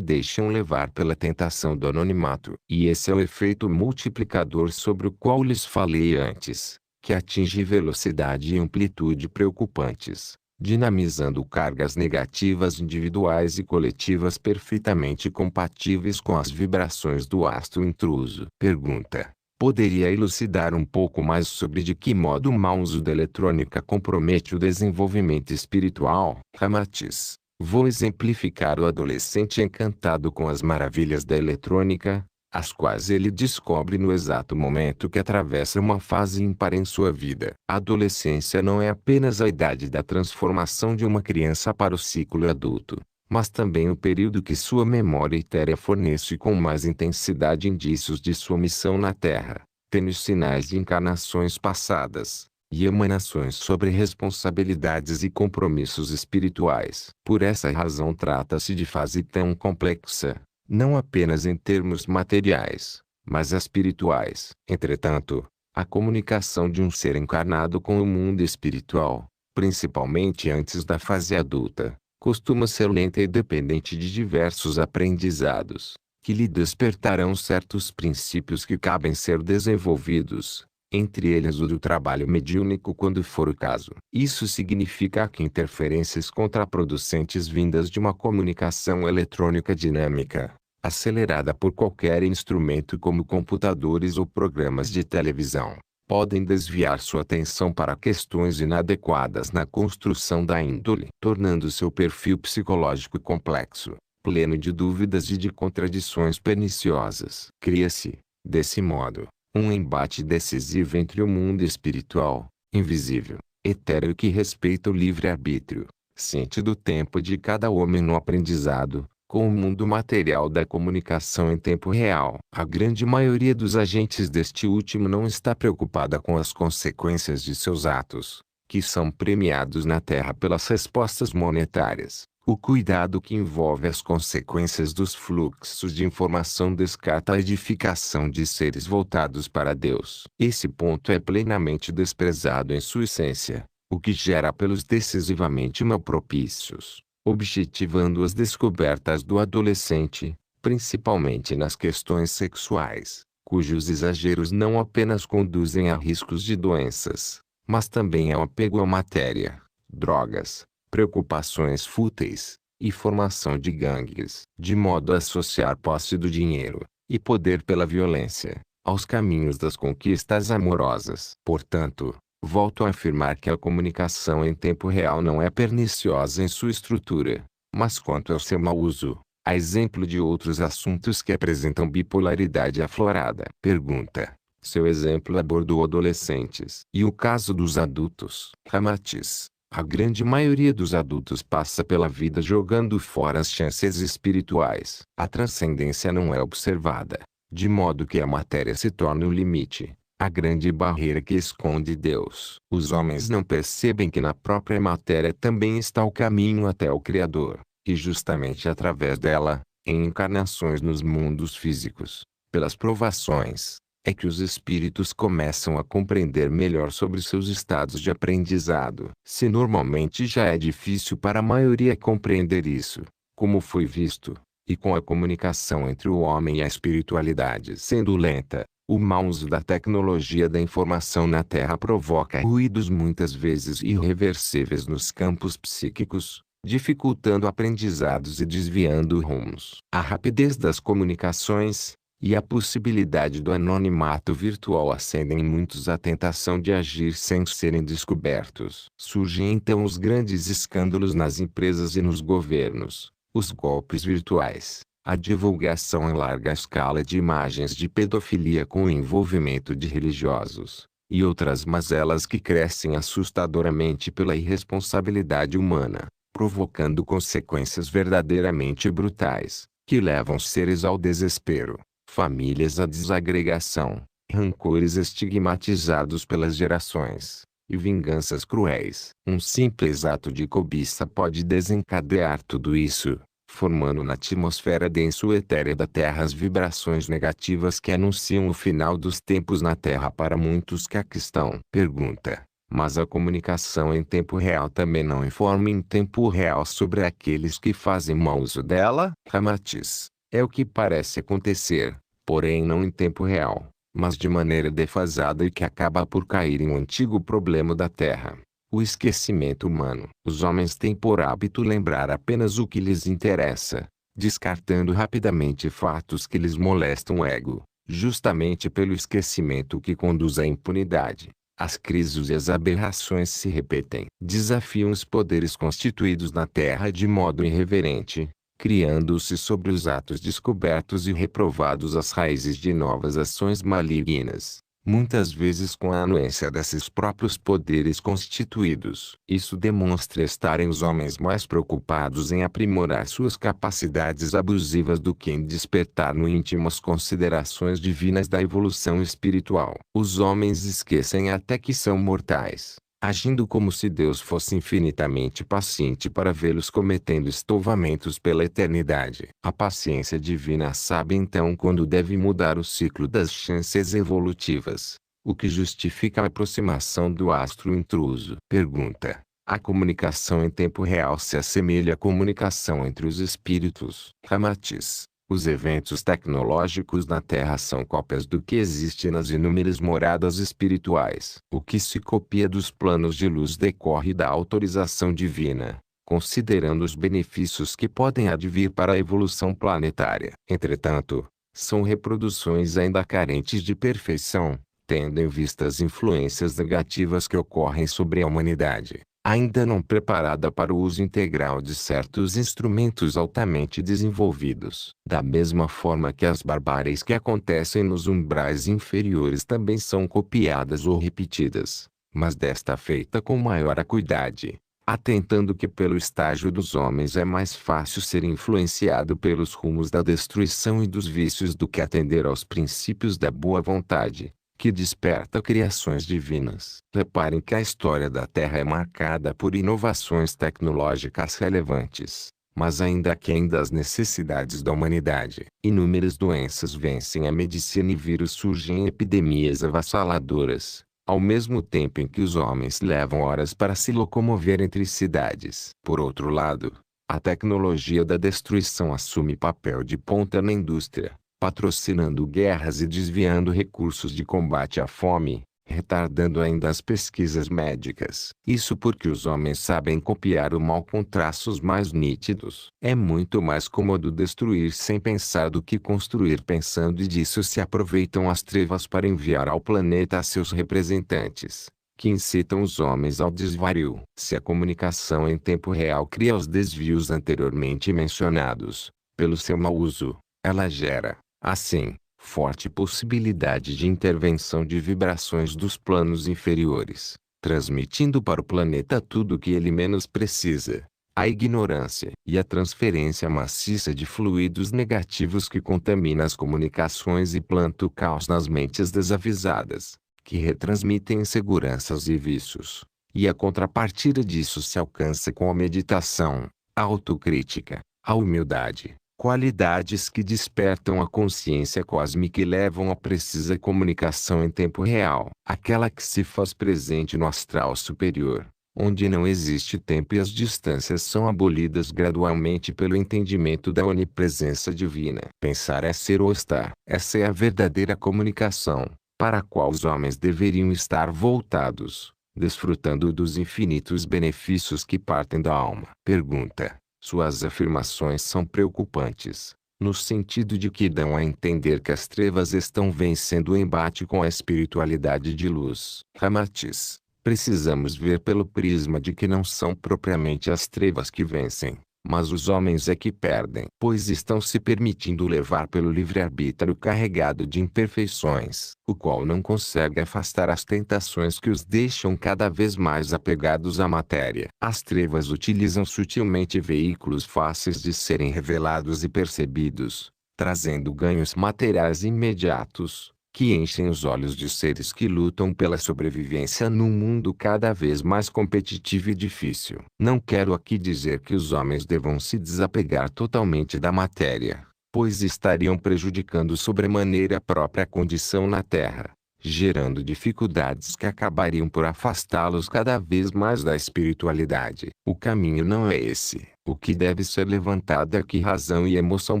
deixam levar pela tentação do anonimato. E esse é o efeito multiplicador sobre o qual lhes falei antes, que atinge velocidade e amplitude preocupantes, dinamizando cargas negativas individuais e coletivas perfeitamente compatíveis com as vibrações do astro intruso. Pergunta: poderia elucidar um pouco mais sobre de que modo o mau uso da eletrônica compromete o desenvolvimento espiritual? Ramatiz: vou exemplificar o adolescente encantado com as maravilhas da eletrônica, as quais ele descobre no exato momento que atravessa uma fase ímpar em sua vida. A adolescência não é apenas a idade da transformação de uma criança para o ciclo adulto, mas também o período que sua memória etérea fornece com mais intensidade indícios de sua missão na Terra, tendo sinais de encarnações passadas, e emanações sobre responsabilidades e compromissos espirituais. Por essa razão trata-se de fase tão complexa, não apenas em termos materiais, mas espirituais. Entretanto, a comunicação de um ser encarnado com o mundo espiritual, principalmente antes da fase adulta, costuma ser lenta e dependente de diversos aprendizados, que lhe despertarão certos princípios que cabem ser desenvolvidos, entre eles o do trabalho mediúnico quando for o caso. Isso significa que interferências contraproducentes vindas de uma comunicação eletrônica dinâmica, acelerada por qualquer instrumento como computadores ou programas de televisão, podem desviar sua atenção para questões inadequadas na construção da índole, tornando seu perfil psicológico complexo, pleno de dúvidas e de contradições perniciosas. Cria-se, desse modo, um embate decisivo entre o mundo espiritual, invisível, etéreo que respeita o livre-arbítrio, ciente do tempo de cada homem no aprendizado, com o mundo material da comunicação em tempo real. A grande maioria dos agentes deste último não está preocupada com as consequências de seus atos, que são premiados na Terra pelas respostas monetárias. O cuidado que envolve as consequências dos fluxos de informação descarta a edificação de seres voltados para Deus. Esse ponto é plenamente desprezado em sua essência, o que gera apelos decisivamente malpropícios, objetivando as descobertas do adolescente, principalmente nas questões sexuais, cujos exageros não apenas conduzem a riscos de doenças, mas também ao apego à matéria, drogas, preocupações fúteis, e formação de gangues, de modo a associar posse do dinheiro, e poder pela violência, aos caminhos das conquistas amorosas. Portanto, volto a afirmar que a comunicação em tempo real não é perniciosa em sua estrutura, mas quanto ao seu mau uso, a exemplo de outros assuntos que apresentam bipolaridade aflorada. Pergunta: seu exemplo abordou adolescentes. E o caso dos adultos? Ramatiz: a grande maioria dos adultos passa pela vida jogando fora as chances espirituais. A transcendência não é observada, de modo que a matéria se torna o limite, a grande barreira que esconde Deus. Os homens não percebem que na própria matéria também está o caminho até o Criador, e justamente através dela, em encarnações nos mundos físicos, pelas provações, é que os espíritos começam a compreender melhor sobre seus estados de aprendizado. Se normalmente já é difícil para a maioria compreender isso, como foi visto, e com a comunicação entre o homem e a espiritualidade sendo lenta, o mau uso da tecnologia da informação na Terra provoca ruídos muitas vezes irreversíveis nos campos psíquicos, dificultando aprendizados e desviando rumos. A rapidez das comunicações, e a possibilidade do anonimato virtual acendem em muitos a tentação de agir sem serem descobertos. Surgem então os grandes escândalos nas empresas e nos governos, os golpes virtuais, a divulgação em larga escala de imagens de pedofilia com o envolvimento de religiosos, e outras mazelas que crescem assustadoramente pela irresponsabilidade humana, provocando consequências verdadeiramente brutais, que levam seres ao desespero, famílias à desagregação, rancores estigmatizados pelas gerações, e vinganças cruéis. Um simples ato de cobiça pode desencadear tudo isso, formando na atmosfera denso etérea da Terra as vibrações negativas que anunciam o final dos tempos na Terra para muitos que aqui estão. Pergunta: mas a comunicação em tempo real também não informa em tempo real sobre aqueles que fazem mau uso dela? Ramatiz: é o que parece acontecer, porém não em tempo real, mas de maneira defasada e que acaba por cair em um antigo problema da Terra: o esquecimento humano. Os homens têm por hábito lembrar apenas o que lhes interessa, descartando rapidamente fatos que lhes molestam o ego, justamente pelo esquecimento que conduz à impunidade. As crises e as aberrações se repetem. Desafiam os poderes constituídos na Terra de modo irreverente, criando-se sobre os atos descobertos e reprovados as raízes de novas ações malignas, muitas vezes com a anuência desses próprios poderes constituídos. Isso demonstra estarem os homens mais preocupados em aprimorar suas capacidades abusivas do que em despertar no íntimo as considerações divinas da evolução espiritual. Os homens esquecem até que são mortais, agindo como se Deus fosse infinitamente paciente para vê-los cometendo estouvamentos pela eternidade. A paciência divina sabe então quando deve mudar o ciclo das chances evolutivas, o que justifica a aproximação do astro intruso. Pergunta: a comunicação em tempo real se assemelha à comunicação entre os espíritos? Ramatiz: os eventos tecnológicos na Terra são cópias do que existe nas inúmeras moradas espirituais. O que se copia dos planos de luz decorre da autorização divina, considerando os benefícios que podem advir para a evolução planetária. Entretanto, são reproduções ainda carentes de perfeição, tendo em vista as influências negativas que ocorrem sobre a humanidade, ainda não preparada para o uso integral de certos instrumentos altamente desenvolvidos. Da mesma forma que as barbáries que acontecem nos umbrais inferiores também são copiadas ou repetidas, mas desta feita com maior acuidade, atentando que pelo estágio dos homens é mais fácil ser influenciado pelos rumos da destruição e dos vícios do que atender aos princípios da boa vontade, que desperta criações divinas. Reparem que a história da Terra é marcada por inovações tecnológicas relevantes, mas ainda aquém das necessidades da humanidade. Inúmeras doenças vencem a medicina e vírus surgem em epidemias avassaladoras, ao mesmo tempo em que os homens levam horas para se locomover entre cidades. Por outro lado, a tecnologia da destruição assume papel de ponta na indústria, patrocinando guerras e desviando recursos de combate à fome, retardando ainda as pesquisas médicas. Isso porque os homens sabem copiar o mal com traços mais nítidos. É muito mais cômodo destruir sem pensar do que construir pensando, e disso se aproveitam as trevas para enviar ao planeta seus representantes, que incitam os homens ao desvario. Se a comunicação em tempo real cria os desvios anteriormente mencionados, pelo seu mau uso, ela gera, assim, forte possibilidade de intervenção de vibrações dos planos inferiores, transmitindo para o planeta tudo o que ele menos precisa: a ignorância e a transferência maciça de fluidos negativos que contamina as comunicações e planta o caos nas mentes desavisadas, que retransmitem inseguranças e vícios. E a contrapartida disso se alcança com a meditação, a autocrítica, a humildade, qualidades que despertam a consciência cósmica e levam à precisa comunicação em tempo real, aquela que se faz presente no astral superior, onde não existe tempo e as distâncias são abolidas gradualmente pelo entendimento da onipresença divina. Pensar é ser ou estar. Essa é a verdadeira comunicação, para a qual os homens deveriam estar voltados, desfrutando dos infinitos benefícios que partem da alma. Pergunta: suas afirmações são preocupantes, no sentido de que dão a entender que as trevas estão vencendo o embate com a espiritualidade de luz. Ramatiz: precisamos ver pelo prisma de que não são propriamente as trevas que vencem, mas os homens é que perdem, pois estão se permitindo levar pelo livre-arbítrio carregado de imperfeições, o qual não consegue afastar as tentações que os deixam cada vez mais apegados à matéria. As trevas utilizam sutilmente veículos fáceis de serem revelados e percebidos, trazendo ganhos materiais imediatos, que enchem os olhos de seres que lutam pela sobrevivência num mundo cada vez mais competitivo e difícil. Não quero aqui dizer que os homens devam se desapegar totalmente da matéria, pois estariam prejudicando sobremaneira a própria condição na Terra, gerando dificuldades que acabariam por afastá-los cada vez mais da espiritualidade. O caminho não é esse. O que deve ser levantado é que razão e emoção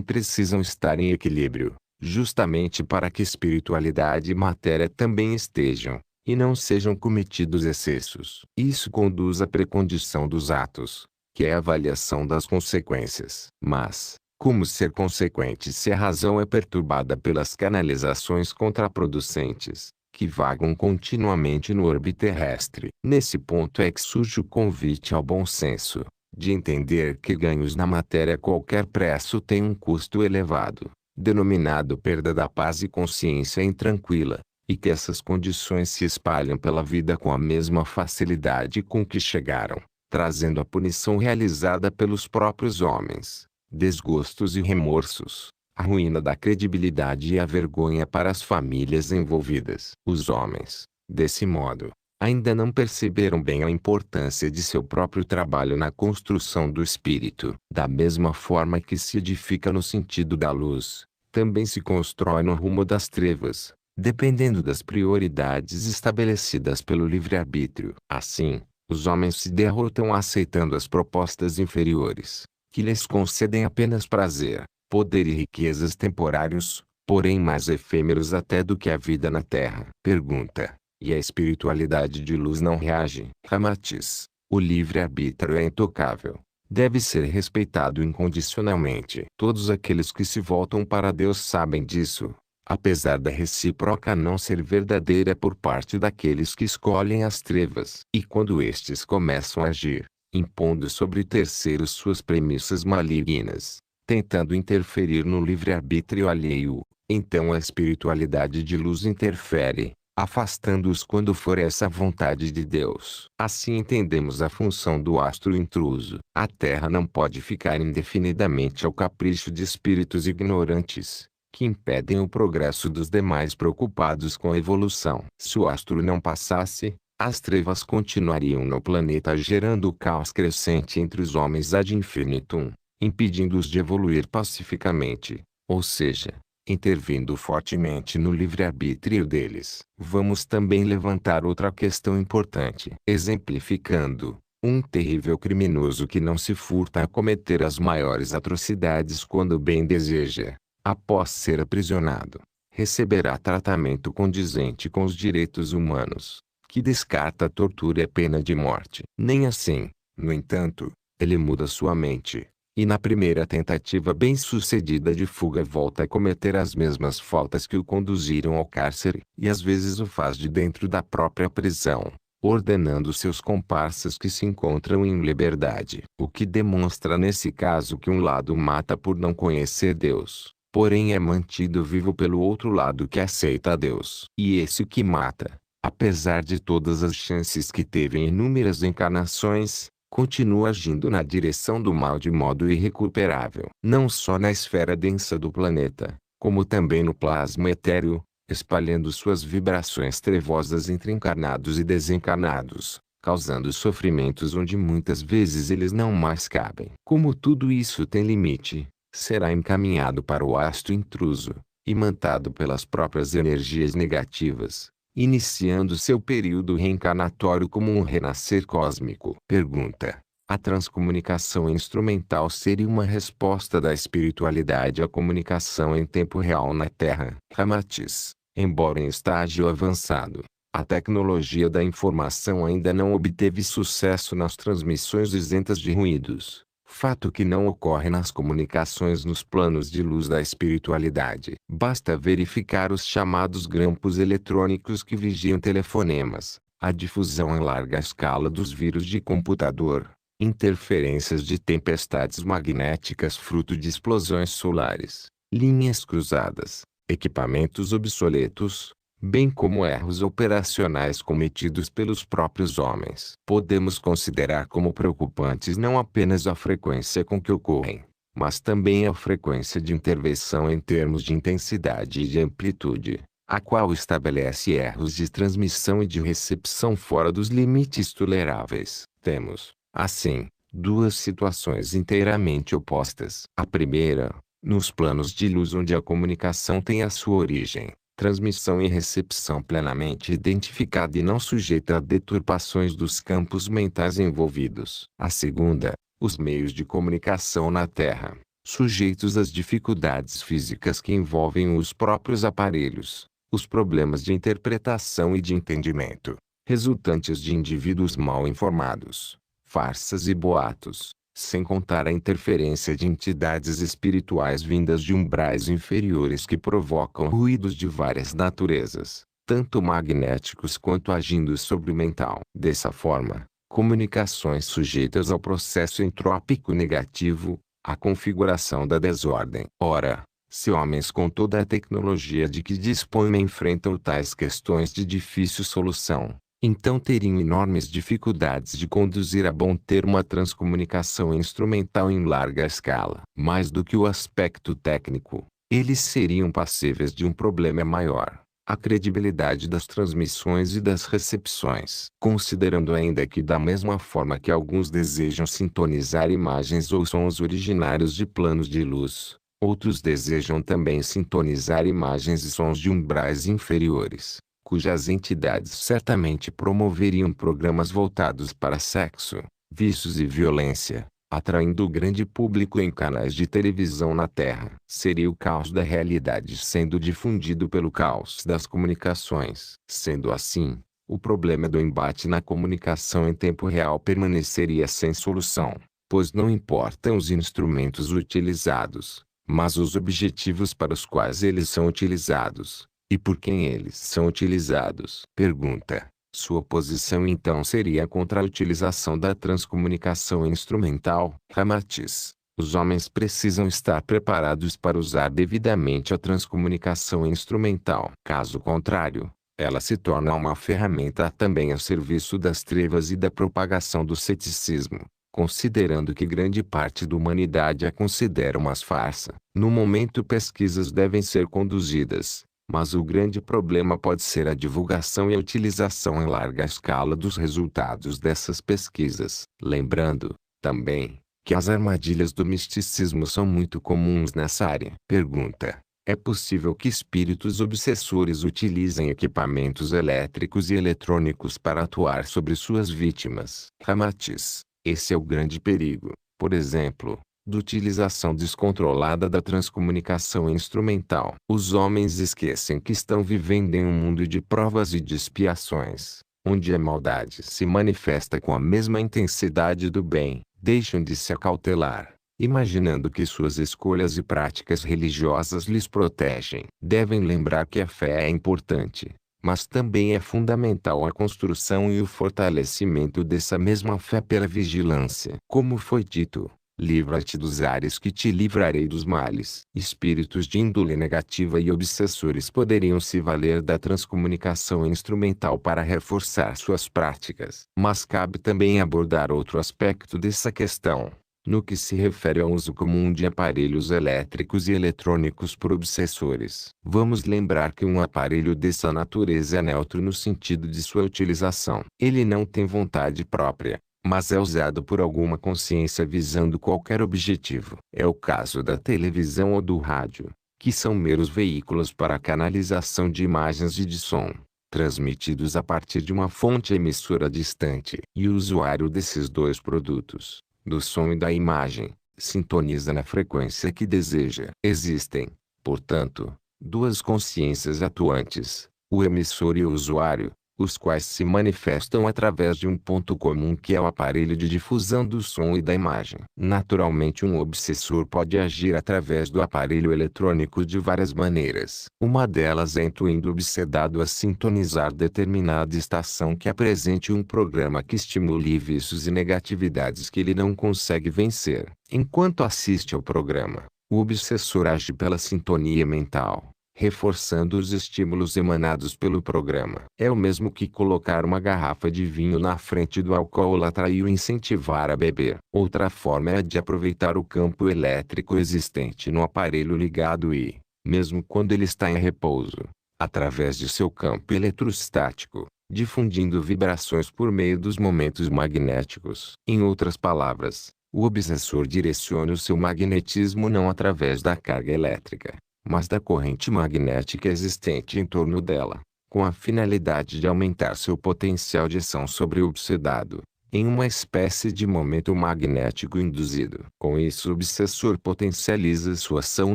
precisam estar em equilíbrio, justamente para que espiritualidade e matéria também estejam, e não sejam cometidos excessos. Isso conduz à precondição dos atos, que é a avaliação das consequências. Mas, como ser consequente se a razão é perturbada pelas canalizações contraproducentes, que vagam continuamente no orbe terrestre? Nesse ponto é que surge o convite ao bom senso, de entender que ganhos na matéria a qualquer preço têm um custo elevado, denominado perda da paz e consciência intranquila, e que essas condições se espalham pela vida com a mesma facilidade com que chegaram, trazendo a punição realizada pelos próprios homens, desgostos e remorsos, a ruína da credibilidade e a vergonha para as famílias envolvidas. Os homens, desse modo, ainda não perceberam bem a importância de seu próprio trabalho na construção do espírito. Da mesma forma que se edifica no sentido da luz, também se constrói no rumo das trevas, dependendo das prioridades estabelecidas pelo livre-arbítrio. Assim, os homens se derrotam aceitando as propostas inferiores, que lhes concedem apenas prazer, poder e riquezas temporários, porém mais efêmeros até do que a vida na Terra. Pergunta: e a espiritualidade de luz não reage? Ramatiz: o livre-arbítrio é intocável, deve ser respeitado incondicionalmente. Todos aqueles que se voltam para Deus sabem disso. apesar da recíproca não ser verdadeira por parte daqueles que escolhem as trevas. E quando estes começam a agir, impondo sobre terceiros suas premissas malignas, tentando interferir no livre-arbítrio alheio, então a espiritualidade de luz interfere, afastando-os quando for essa a vontade de Deus. Assim entendemos a função do astro intruso. A Terra não pode ficar indefinidamente ao capricho de espíritos ignorantes, que impedem o progresso dos demais preocupados com a evolução. Se o astro não passasse, as trevas continuariam no planeta gerando o caos crescente entre os homens ad infinitum, impedindo-os de evoluir pacificamente, ou seja, intervindo fortemente no livre-arbítrio deles. Vamos também levantar outra questão importante. Exemplificando, um terrível criminoso que não se furta a cometer as maiores atrocidades quando bem deseja, após ser aprisionado, receberá tratamento condizente com os direitos humanos, que descarta a tortura e a pena de morte. Nem assim, no entanto, ele muda sua mente, e na primeira tentativa bem-sucedida de fuga volta a cometer as mesmas faltas que o conduziram ao cárcere, e às vezes o faz de dentro da própria prisão, ordenando seus comparsas que se encontram em liberdade. O que demonstra nesse caso que um lado mata por não conhecer Deus, porém é mantido vivo pelo outro lado que aceita a Deus. E esse que mata, apesar de todas as chances que teve em inúmeras encarnações, continua agindo na direção do mal de modo irrecuperável. Não só na esfera densa do planeta, como também no plasma etéreo, espalhando suas vibrações trevosas entre encarnados e desencarnados, causando sofrimentos onde muitas vezes eles não mais cabem. Como tudo isso tem limite, será encaminhado para o astro intruso, imantado pelas próprias energias negativas, iniciando seu período reencarnatório como um renascer cósmico. Pergunta: a transcomunicação instrumental seria uma resposta da espiritualidade à comunicação em tempo real na Terra? Ramatiz: embora em estágio avançado, a tecnologia da informação ainda não obteve sucesso nas transmissões isentas de ruídos, fato que não ocorre nas comunicações nos planos de luz da espiritualidade. Basta verificar os chamados grampos eletrônicos que vigiam telefonemas, a difusão em larga escala dos vírus de computador, interferências de tempestades magnéticas fruto de explosões solares, linhas cruzadas, equipamentos obsoletos, bem como erros operacionais cometidos pelos próprios homens. Podemos considerar como preocupantes não apenas a frequência com que ocorrem, mas também a frequência de intervenção em termos de intensidade e de amplitude, a qual estabelece erros de transmissão e de recepção fora dos limites toleráveis. Temos, assim, duas situações inteiramente opostas. A primeira, nos planos de luz onde a comunicação tem a sua origem, transmissão e recepção plenamente identificada e não sujeita a deturpações dos campos mentais envolvidos. A segunda, os meios de comunicação na Terra, sujeitos às dificuldades físicas que envolvem os próprios aparelhos, os problemas de interpretação e de entendimento, resultantes de indivíduos mal informados, farsas e boatos, sem contar a interferência de entidades espirituais vindas de umbrais inferiores que provocam ruídos de várias naturezas, tanto magnéticos quanto agindo sobre o mental. Dessa forma, comunicações sujeitas ao processo entrópico negativo, à configuração da desordem. Ora, se homens com toda a tecnologia de que dispõem enfrentam tais questões de difícil solução, então teriam enormes dificuldades de conduzir a bom termo a transcomunicação instrumental em larga escala. Mais do que o aspecto técnico, eles seriam passíveis de um problema maior: a credibilidade das transmissões e das recepções. Considerando ainda que da mesma forma que alguns desejam sintonizar imagens ou sons originários de planos de luz, outros desejam também sintonizar imagens e sons de umbrais inferiores, cujas entidades certamente promoveriam programas voltados para sexo, vícios e violência, atraindo o grande público em canais de televisão na Terra. Seria o caos da realidade sendo difundido pelo caos das comunicações. Sendo assim, o problema do embate na comunicação em tempo real permaneceria sem solução, pois não importam os instrumentos utilizados, mas os objetivos para os quais eles são utilizados, e por quem eles são utilizados. Pergunta. Sua posição então seria contra a utilização da transcomunicação instrumental? Ramatiz. Os homens precisam estar preparados para usar devidamente a transcomunicação instrumental. Caso contrário, ela se torna uma ferramenta também a serviço das trevas e da propagação do ceticismo, considerando que grande parte da humanidade a considera uma farsa. No momento, pesquisas devem ser conduzidas, mas o grande problema pode ser a divulgação e a utilização em larga escala dos resultados dessas pesquisas. Lembrando, também, que as armadilhas do misticismo são muito comuns nessa área. Pergunta. É possível que espíritos obsessores utilizem equipamentos elétricos e eletrônicos para atuar sobre suas vítimas? Ramatiz. Esse é o grande perigo, por exemplo, da utilização descontrolada da transcomunicação instrumental. Os homens esquecem que estão vivendo em um mundo de provas e de expiações, onde a maldade se manifesta com a mesma intensidade do bem. Deixam de se acautelar, imaginando que suas escolhas e práticas religiosas lhes protegem. Devem lembrar que a fé é importante, mas também é fundamental a construção e o fortalecimento dessa mesma fé pela vigilância. Como foi dito, livra-te dos ares que te livrarei dos males. Espíritos de índole negativa e obsessores poderiam se valer da transcomunicação instrumental para reforçar suas práticas. Mas cabe também abordar outro aspecto dessa questão, no que se refere ao uso comum de aparelhos elétricos e eletrônicos por obsessores. Vamos lembrar que um aparelho dessa natureza é neutro no sentido de sua utilização. Ele não tem vontade própria, mas é usado por alguma consciência visando qualquer objetivo. É o caso da televisão ou do rádio, que são meros veículos para a canalização de imagens e de som, transmitidos a partir de uma fonte emissora distante. E o usuário desses dois produtos, do som e da imagem, sintoniza na frequência que deseja. Existem, portanto, duas consciências atuantes, o emissor e o usuário, os quais se manifestam através de um ponto comum que é o aparelho de difusão do som e da imagem. Naturalmente, um obsessor pode agir através do aparelho eletrônico de várias maneiras. Uma delas é intuindo o obsedado a sintonizar determinada estação que apresente um programa que estimule vícios e negatividades que ele não consegue vencer. Enquanto assiste ao programa, o obsessor age pela sintonia mental, reforçando os estímulos emanados pelo programa. É o mesmo que colocar uma garrafa de vinho na frente do alcoólatra e o incentivar a beber. Outra forma é a de aproveitar o campo elétrico existente no aparelho ligado e, mesmo quando ele está em repouso, através de seu campo eletrostático, difundindo vibrações por meio dos momentos magnéticos. Em outras palavras, o obsessor direciona o seu magnetismo não através da carga elétrica, mas da corrente magnética existente em torno dela, com a finalidade de aumentar seu potencial de ação sobre o obsedado, em uma espécie de momento magnético induzido. Com isso, o obsessor potencializa sua ação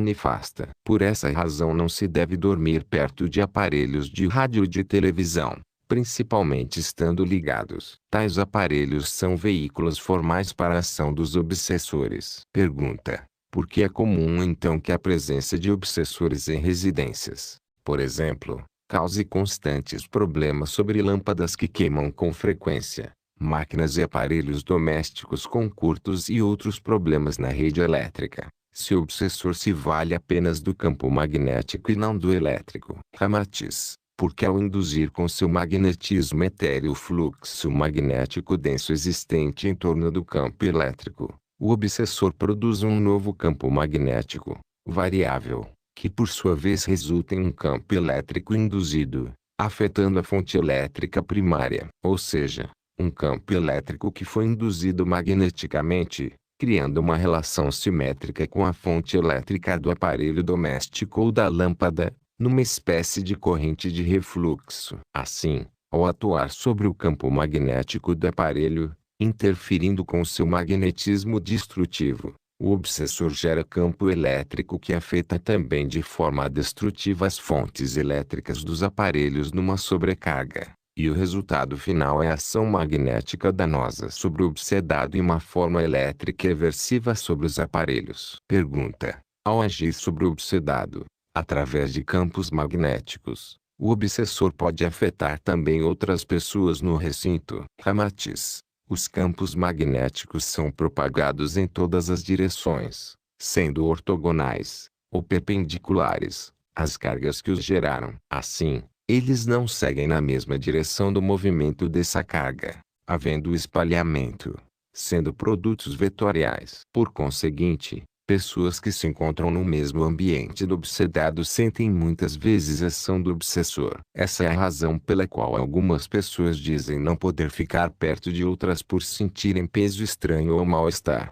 nefasta. Por essa razão, não se deve dormir perto de aparelhos de rádio e de televisão, principalmente estando ligados. Tais aparelhos são veículos formais para a ação dos obsessores. Pergunta. Por que é comum então que a presença de obsessores em residências, por exemplo, cause constantes problemas sobre lâmpadas que queimam com frequência, máquinas e aparelhos domésticos com curtos e outros problemas na rede elétrica, se o obsessor se vale apenas do campo magnético e não do elétrico? Ramatiz. Porque ao induzir com seu magnetismo etéreo o fluxo magnético denso existente em torno do campo elétrico, o obsessor produz um novo campo magnético, variável, que por sua vez resulta em um campo elétrico induzido, afetando a fonte elétrica primária. Ou seja, um campo elétrico que foi induzido magneticamente, criando uma relação simétrica com a fonte elétrica do aparelho doméstico ou da lâmpada, numa espécie de corrente de refluxo. Assim, ao atuar sobre o campo magnético do aparelho, interferindo com seu magnetismo destrutivo, o obsessor gera campo elétrico que afeta também de forma destrutiva as fontes elétricas dos aparelhos numa sobrecarga, e o resultado final é a ação magnética danosa sobre o obsedado e uma forma elétrica eversiva sobre os aparelhos. Pergunta. Ao agir sobre o obsedado, através de campos magnéticos, o obsessor pode afetar também outras pessoas no recinto. Ramatiz. Os campos magnéticos são propagados em todas as direções, sendo ortogonais, ou perpendiculares, às cargas que os geraram. Assim, eles não seguem na mesma direção do movimento dessa carga, havendo espalhamento, sendo produtos vetoriais. Por conseguinte, pessoas que se encontram no mesmo ambiente do obsedado sentem muitas vezes a ação do obsessor. Essa é a razão pela qual algumas pessoas dizem não poder ficar perto de outras por sentirem peso estranho ou mal-estar.